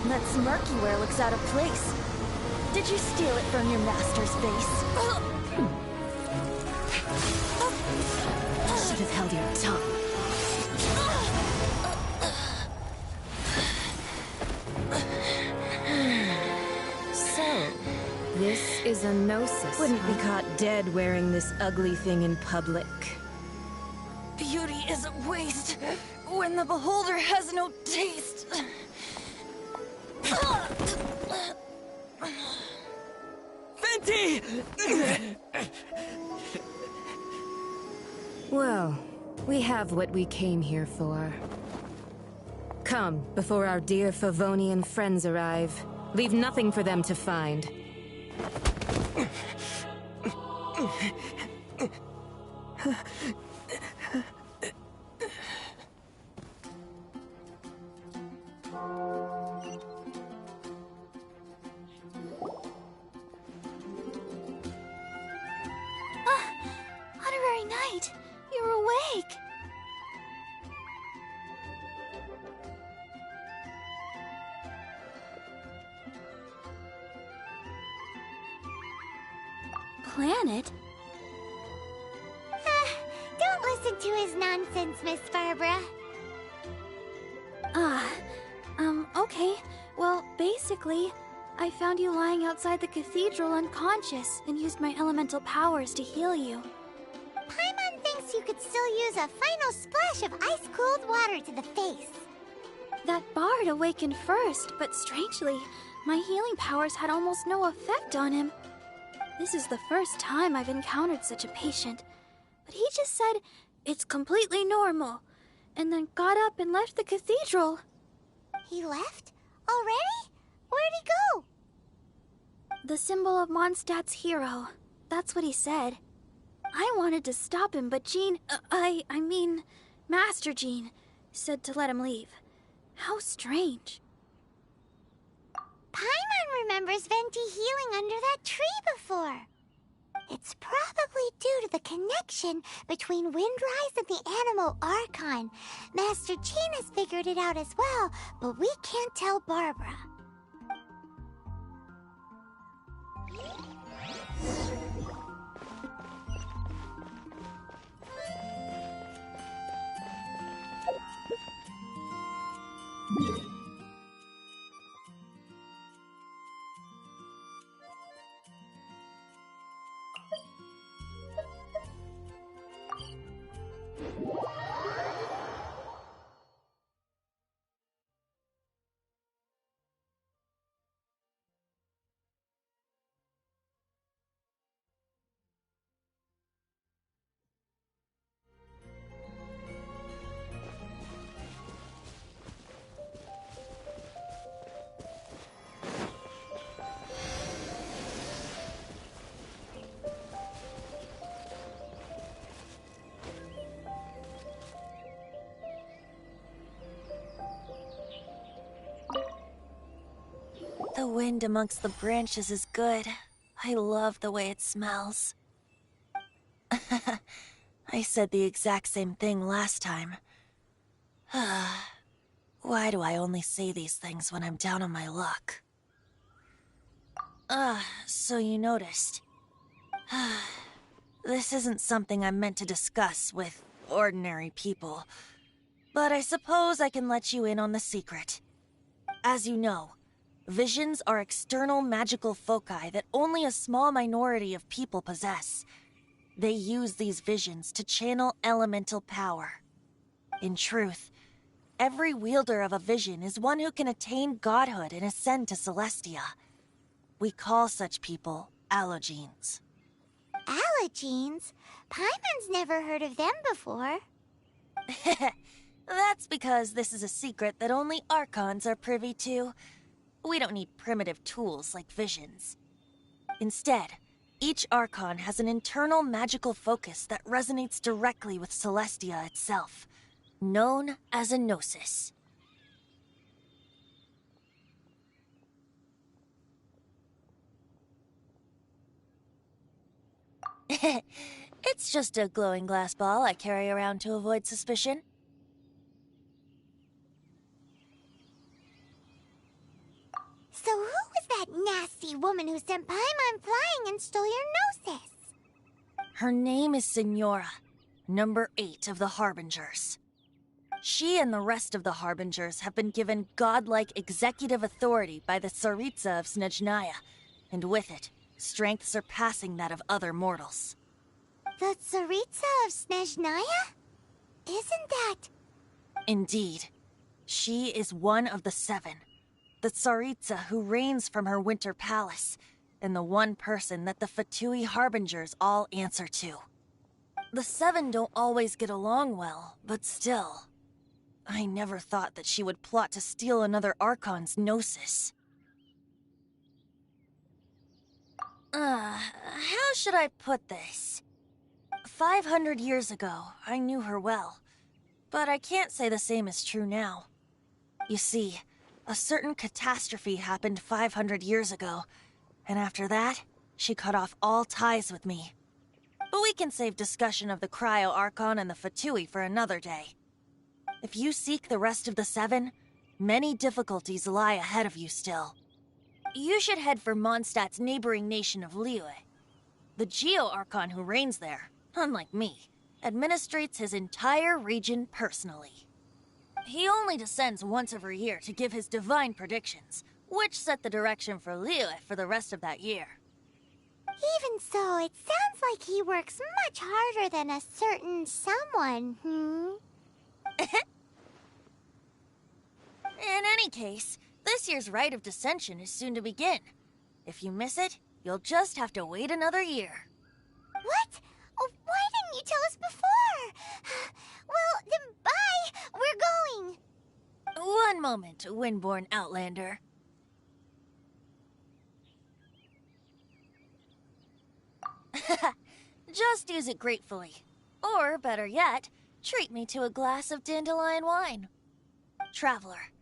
That smirk you wear looks out of place. Did you steal it from your master's base? Should have held your tongue. So, this is a gnosis. Wouldn't be caught dead wearing this ugly thing in public. Beauty is a waste when the beholder has no taste. Venti! Well, we have what we came here for. Come, before our dear Favonian friends arrive. Leave nothing for them to find. Honorary Knight, you're awake. Planet? Don't listen to his nonsense, Miss Barbara. Okay. Well, basically, I found you lying outside the cathedral unconscious and used my elemental powers to heal you. Paimon thinks you could still use a final splash of ice-cold water to the face. That bard awakened first, but strangely, my healing powers had almost no effect on him. This is the first time I've encountered such a patient, but he just said it's completely normal, and then got up and left the cathedral. He left? Already? Where'd he go? The symbol of Mondstadt's hero. That's what he said. I wanted to stop him, but Jean, I mean, Master Jean, said to let him leave. How strange. Paimon remembers Venti healing under that tree before. It's probably due to the connection between Windrise and the Animal Archon. Master Jean has figured it out as well, but we can't tell Barbara. The wind amongst the branches is good. I love the way it smells. I said the exact same thing last time. Why do I only say these things when I'm down on my luck? So you noticed. This isn't something I'm meant to discuss with ordinary people, but I suppose I can let you in on the secret. As you know, visions are external magical foci that only a small minority of people possess. They use these visions to channel elemental power. In truth, every wielder of a vision is one who can attain godhood and ascend to Celestia. We call such people allogenes. Allogenes? Paimon's never heard of them before. That's because this is a secret that only Archons are privy to. We don't need primitive tools like visions. Instead, each Archon has an internal magical focus that resonates directly with Celestia itself, known as a gnosis. It's just a glowing glass ball I carry around to avoid suspicion. So who was that nasty woman who sent Paimon flying and stole your gnosis? Her name is Signora, number 8 of the Harbingers. She and the rest of the Harbingers have been given godlike executive authority by the Tsaritsa of Snezhnaya, and with it, strength surpassing that of other mortals. The Tsaritsa of Snezhnaya? Isn't that... Indeed. She is one of the 7. The Tsaritsa who reigns from her winter palace, and the one person that the Fatui Harbingers all answer to. The 7 don't always get along well, but still. I never thought that she would plot to steal another Archon's gnosis. How should I put this? 500 years ago, I knew her well, but I can't say the same is true now. You see, a certain catastrophe happened 500 years ago, and after that, she cut off all ties with me. But we can save discussion of the Cryo Archon and the Fatui for another day. If you seek the rest of the 7, many difficulties lie ahead of you still. You should head for Mondstadt's neighboring nation of Liyue. The Geo-Archon who reigns there, unlike me, administrates his entire region personally. He only descends once every year to give his divine predictions, which set the direction for Liyue for the rest of that year. Even so, it sounds like he works much harder than a certain someone, In any case, this year's Rite of Dissension is soon to begin. If you miss it, you'll just have to wait another year. What? Oh, why didn't you tell us before? Well, then bye! We're going! One moment, Windborn Outlander. Just use it gratefully. Or, better yet, treat me to a glass of dandelion wine. Traveler,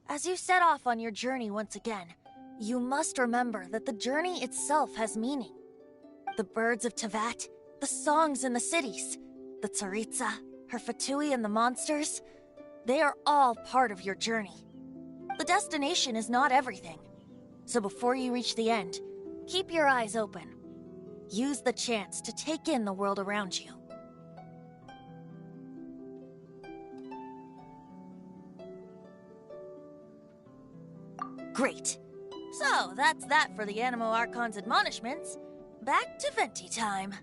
as you set off on your journey once again, you must remember that the journey itself has meaning. The birds of Teyvat, the songs in the cities, the Tsaritsa, her Fatui and the monsters, they are all part of your journey. The destination is not everything. So before you reach the end, keep your eyes open. Use the chance to take in the world around you. Great. So, that's that for the Animo Archon's admonishments. Back to Venti time.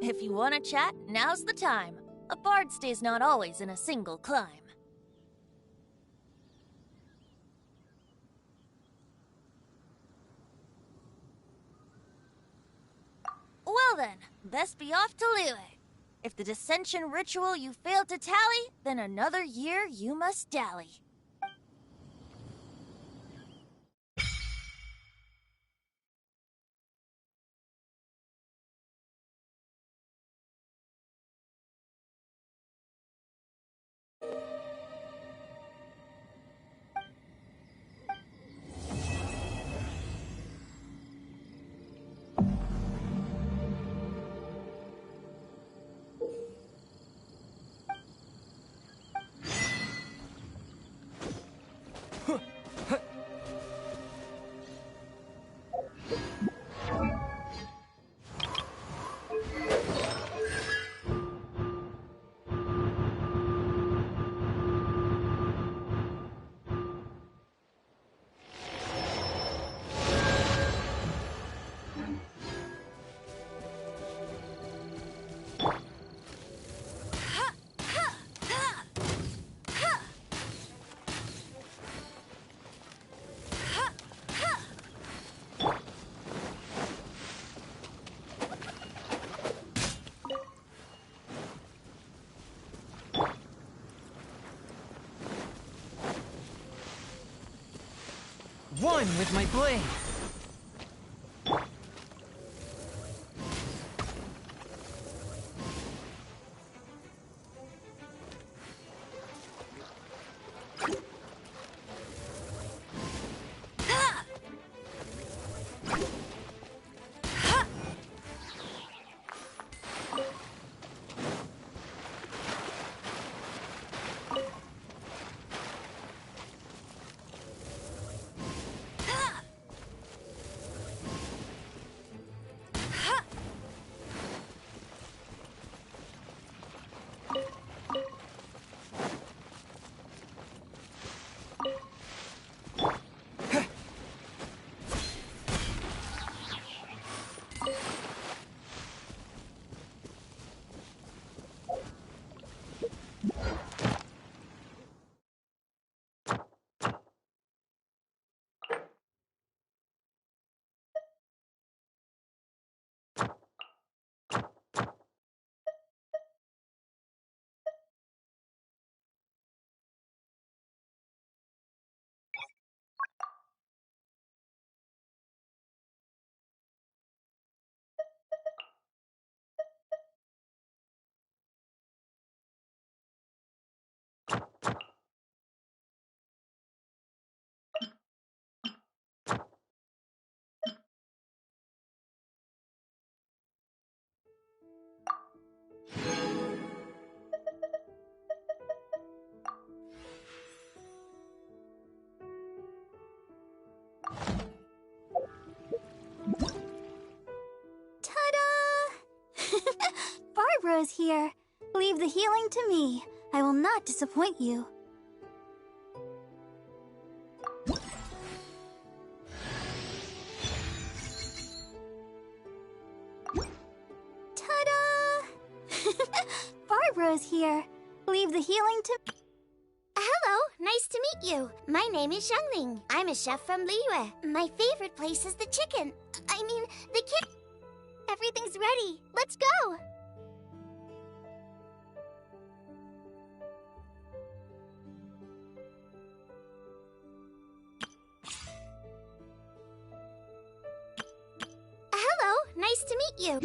If you want to chat, now's the time. A bard stays not always in a single climb. Well then, best be off to Liyue. If the dissension ritual you failed to tally, then another year you must dally. One with my blade. Barbara's here. Leave the healing to me. I will not disappoint you. Barbara is here. Leave the healing to... Hello, nice to meet you. My name is Xiangling. I'm a chef from Liyue. My favorite place is the chicken. I mean, the kid... Everything's ready. Let's go! Hello, nice to meet you.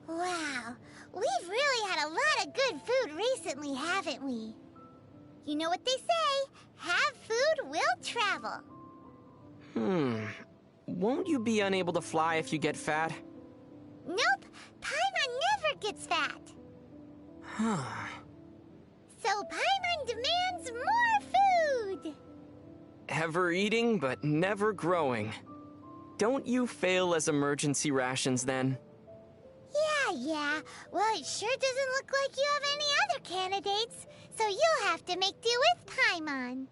Wow, we've really had a lot of good food recently, haven't we? You know what they say, have food will travel. Won't you be unable to fly if you get fat? Nope, Paimon never gets fat. So Paimon demands more food. Ever eating, but never growing. Don't you fail as emergency rations then? Yeah. Well, it sure doesn't look like you have any other candidates, so you'll have to make do with Paimon.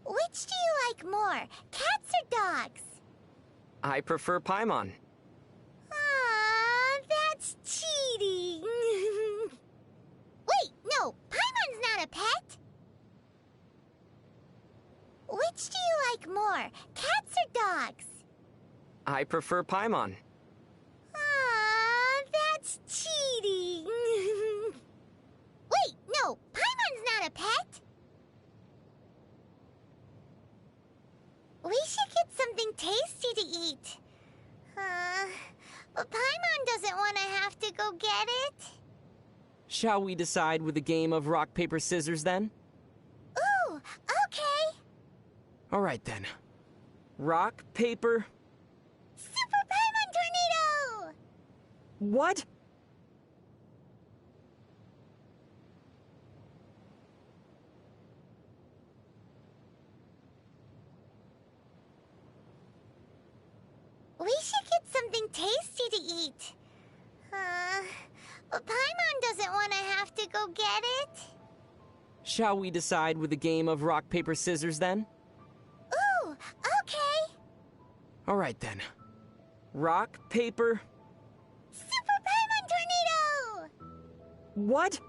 Which do you like more, cats or dogs? I prefer Paimon. Aw, that's cheating. Wait, no, Paimon's not a pet. Which do you like more, cats or dogs? I prefer Paimon. Aw, that's cheating. Wait, no, Paimon's not a pet. We should get something tasty to eat. But Paimon doesn't want to have to go get it. Shall we decide with a game of rock, paper, scissors then? Ooh, okay. Alright then. Rock, paper... Super Paimon Tornado! What? We should get something tasty to eat. But Paimon doesn't want to have to go get it. Shall we decide with a game of rock, paper, scissors then? Ooh, okay. Alright then. Rock, paper... Super Paimon Tornado! What?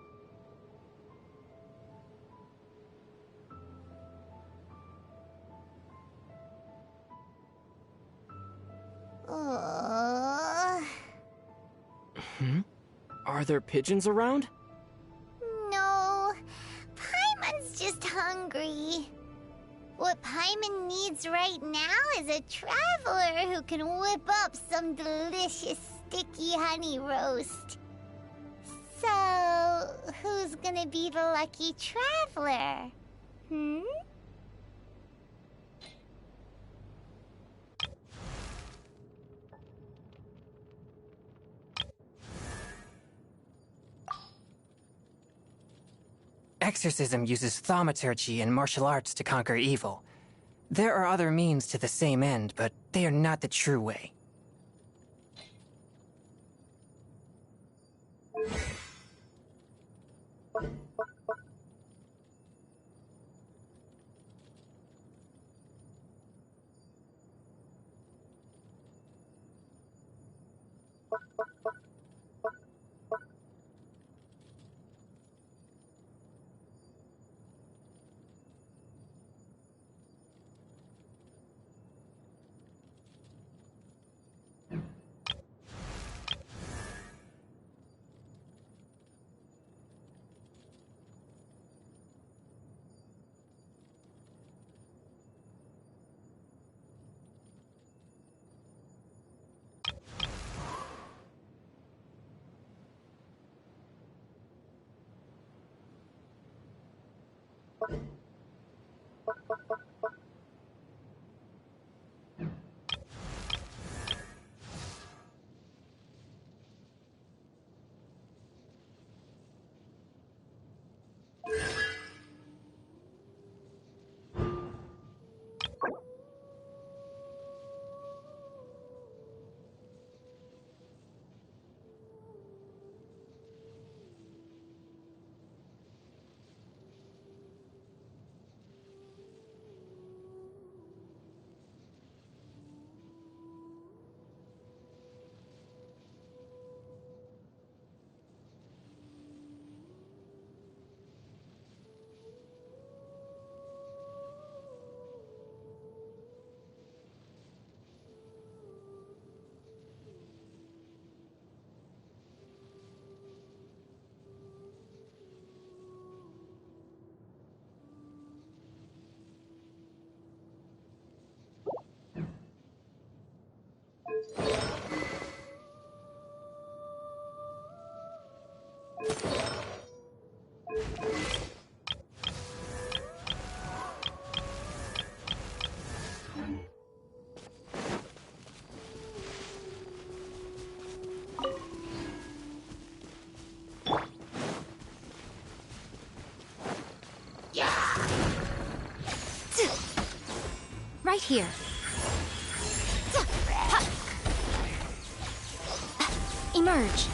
Are there pigeons around? No. Paimon's just hungry. What Paimon needs right now is a traveler who can whip up some delicious sticky honey roast. So, who's gonna be the lucky traveler? Hmm? Exorcism uses thaumaturgy and martial arts to conquer evil. There are other means to the same end, but they are not the true way. Right here. Emerge.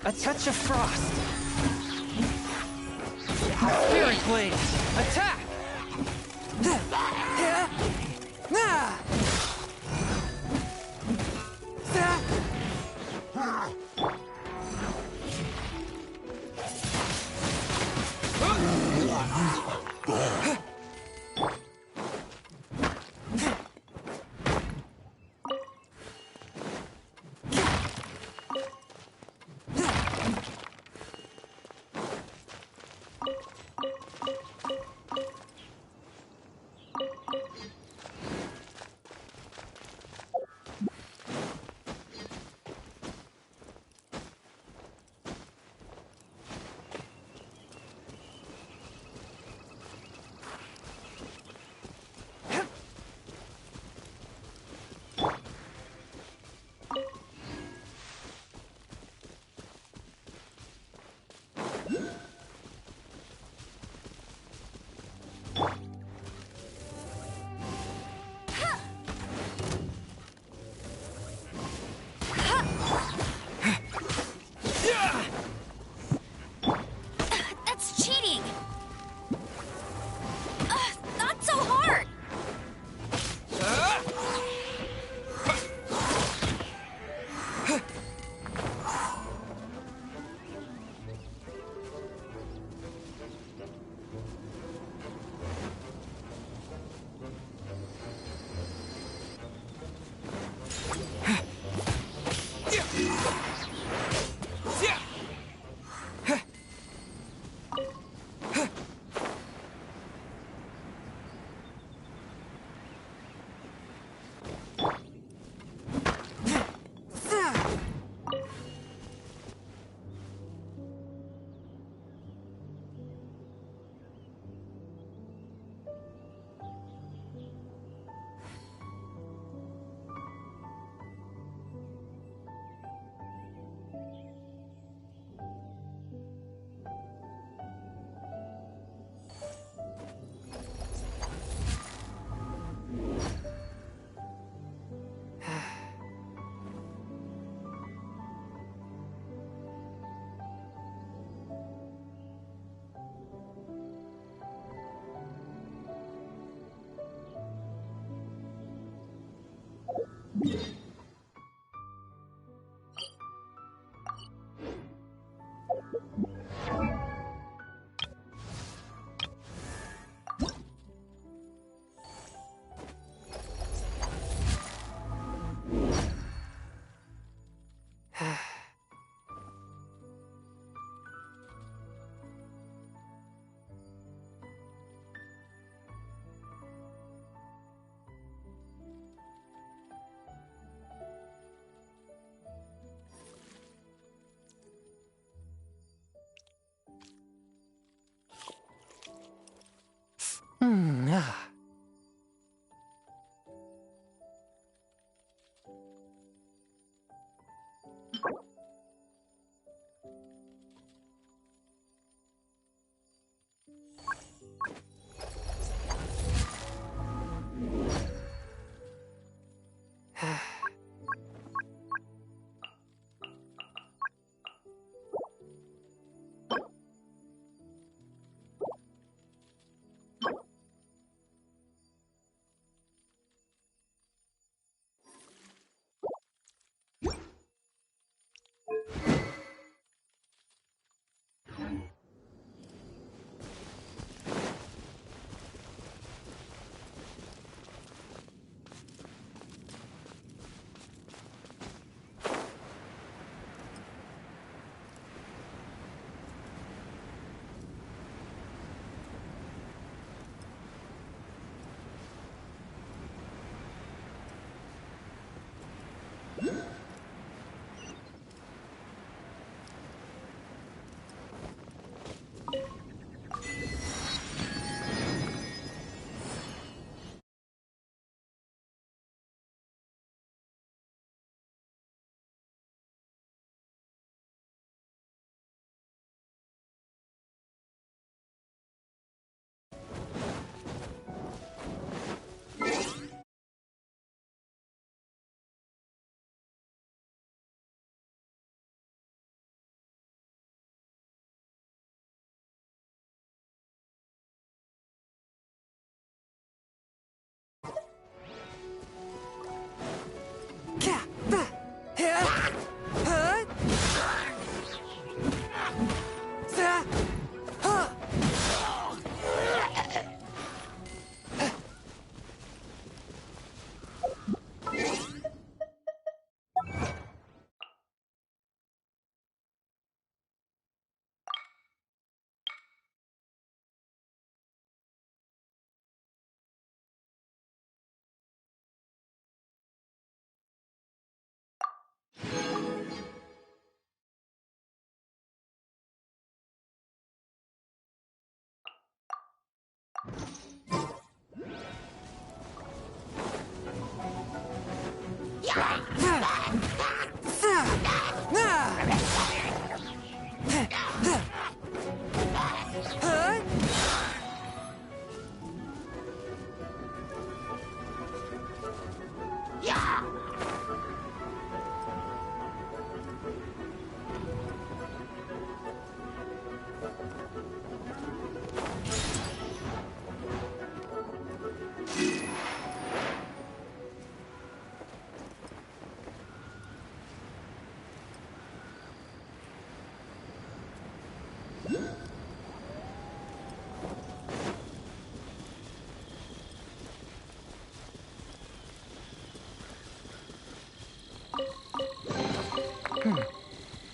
A touch of frost. Spirit blade. Attack! That's cheating! Not so hard!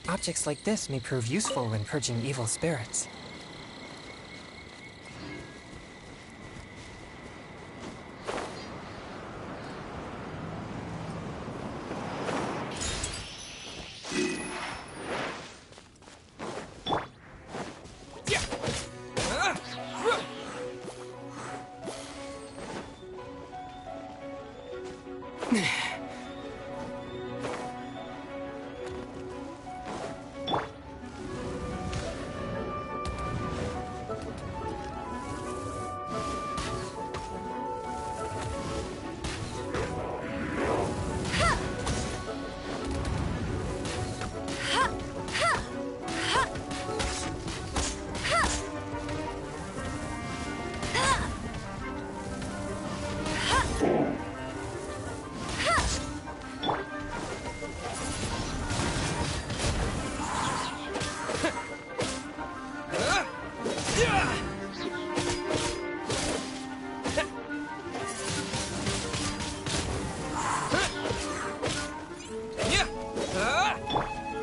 Objects like this may prove useful when purging evil spirits.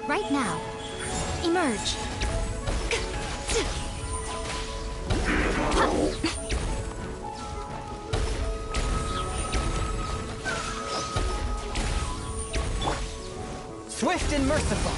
Right now. Emerge. Swift and merciful.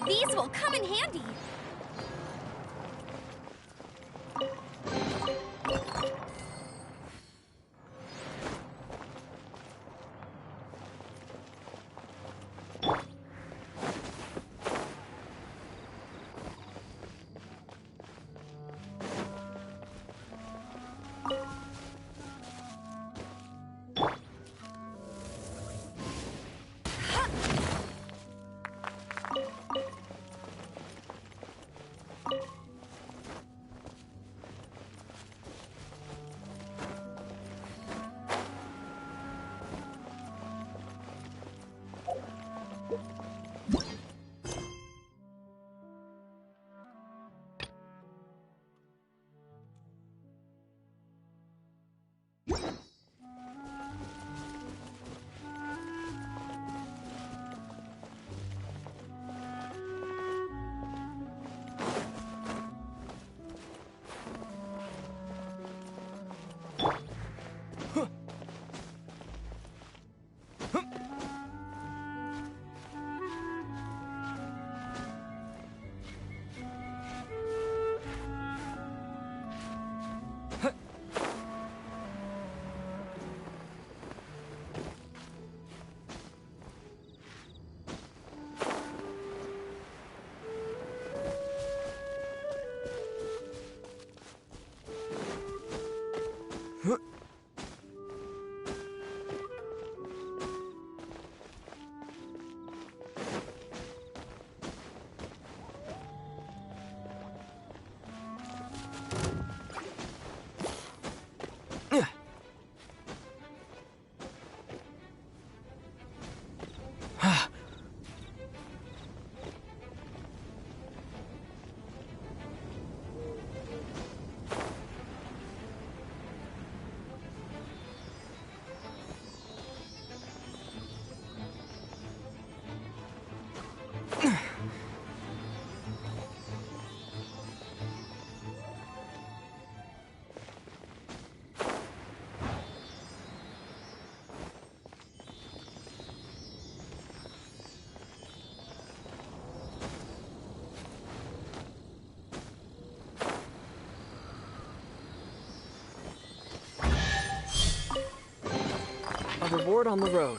These will come in handy. Starboard on the road.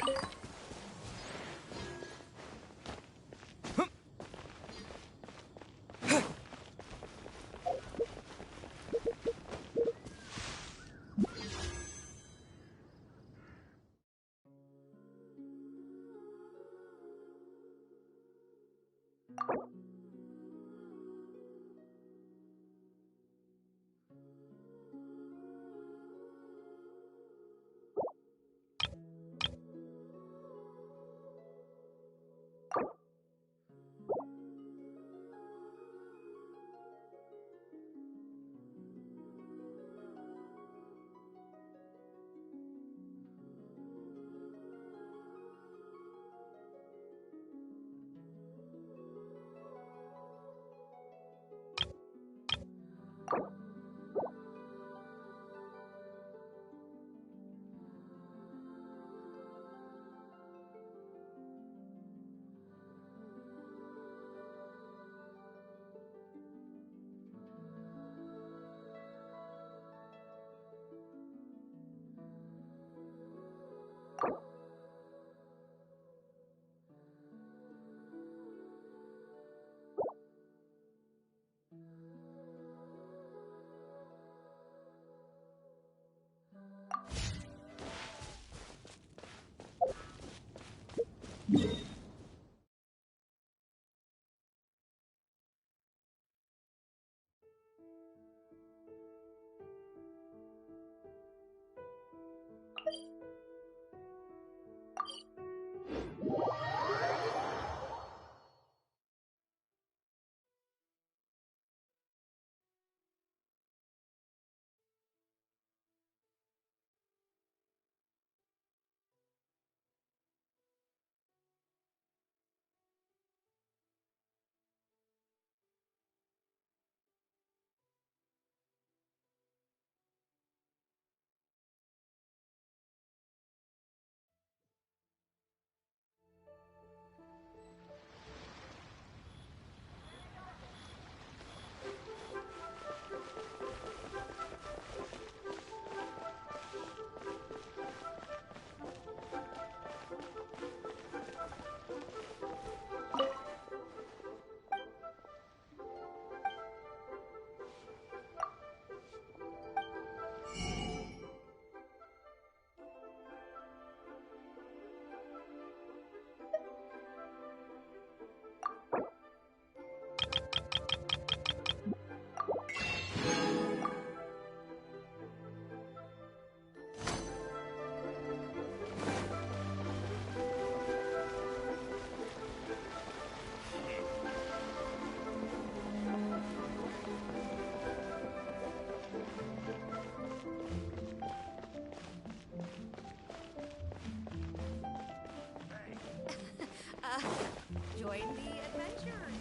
Join the adventurers.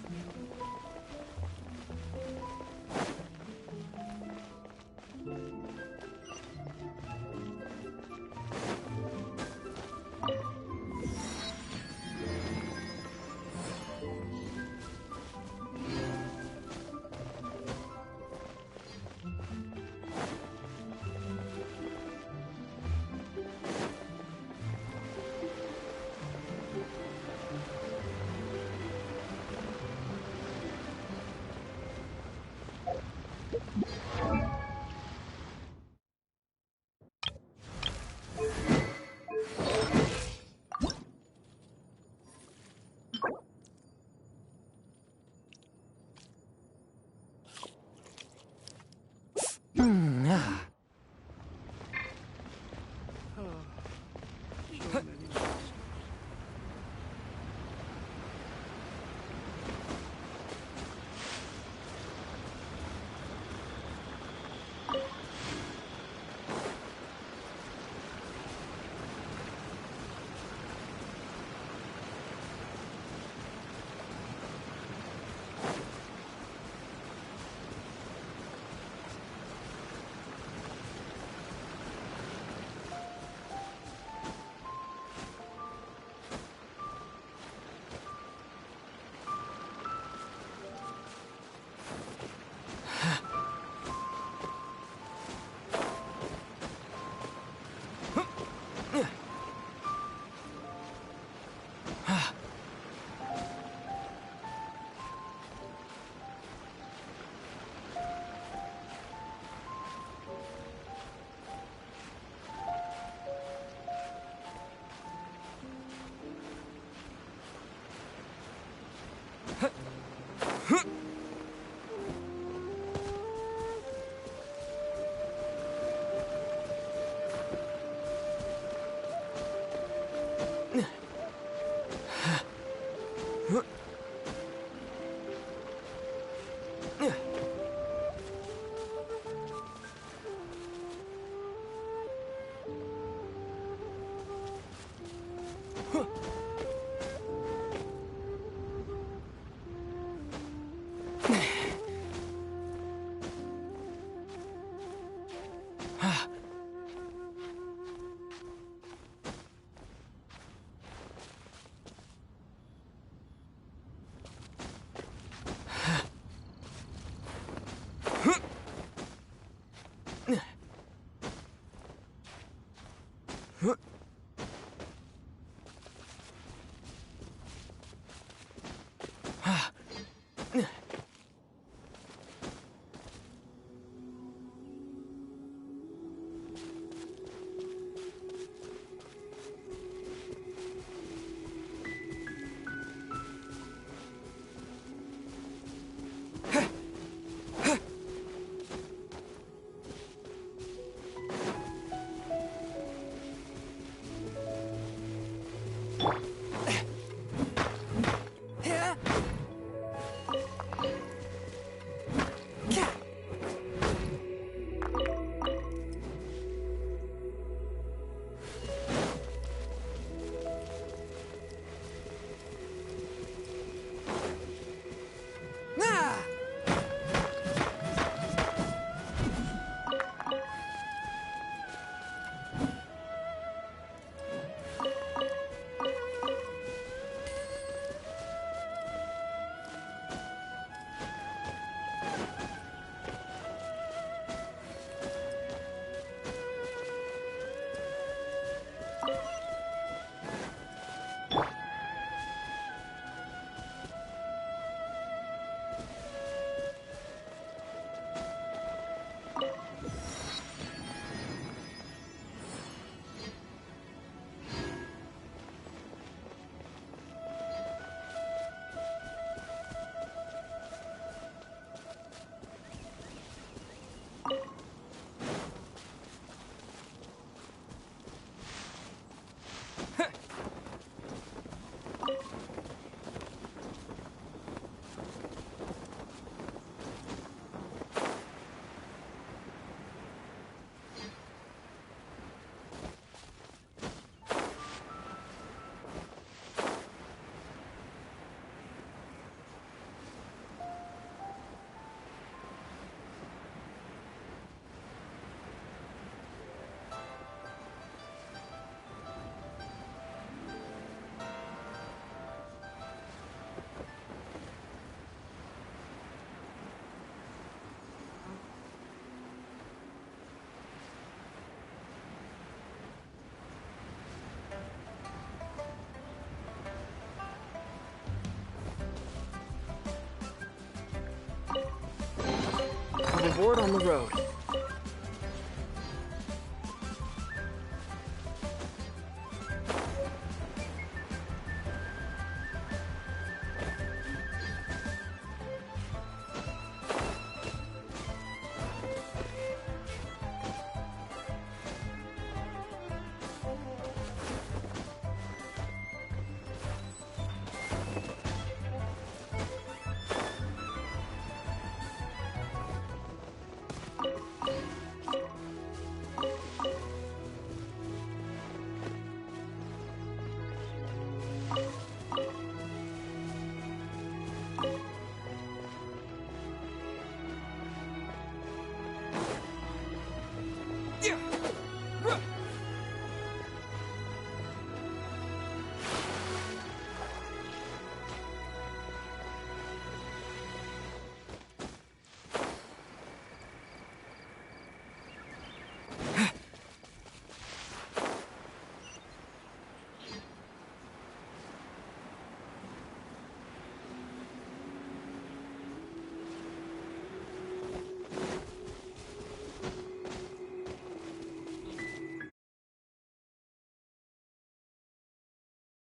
I'm aboard on the road.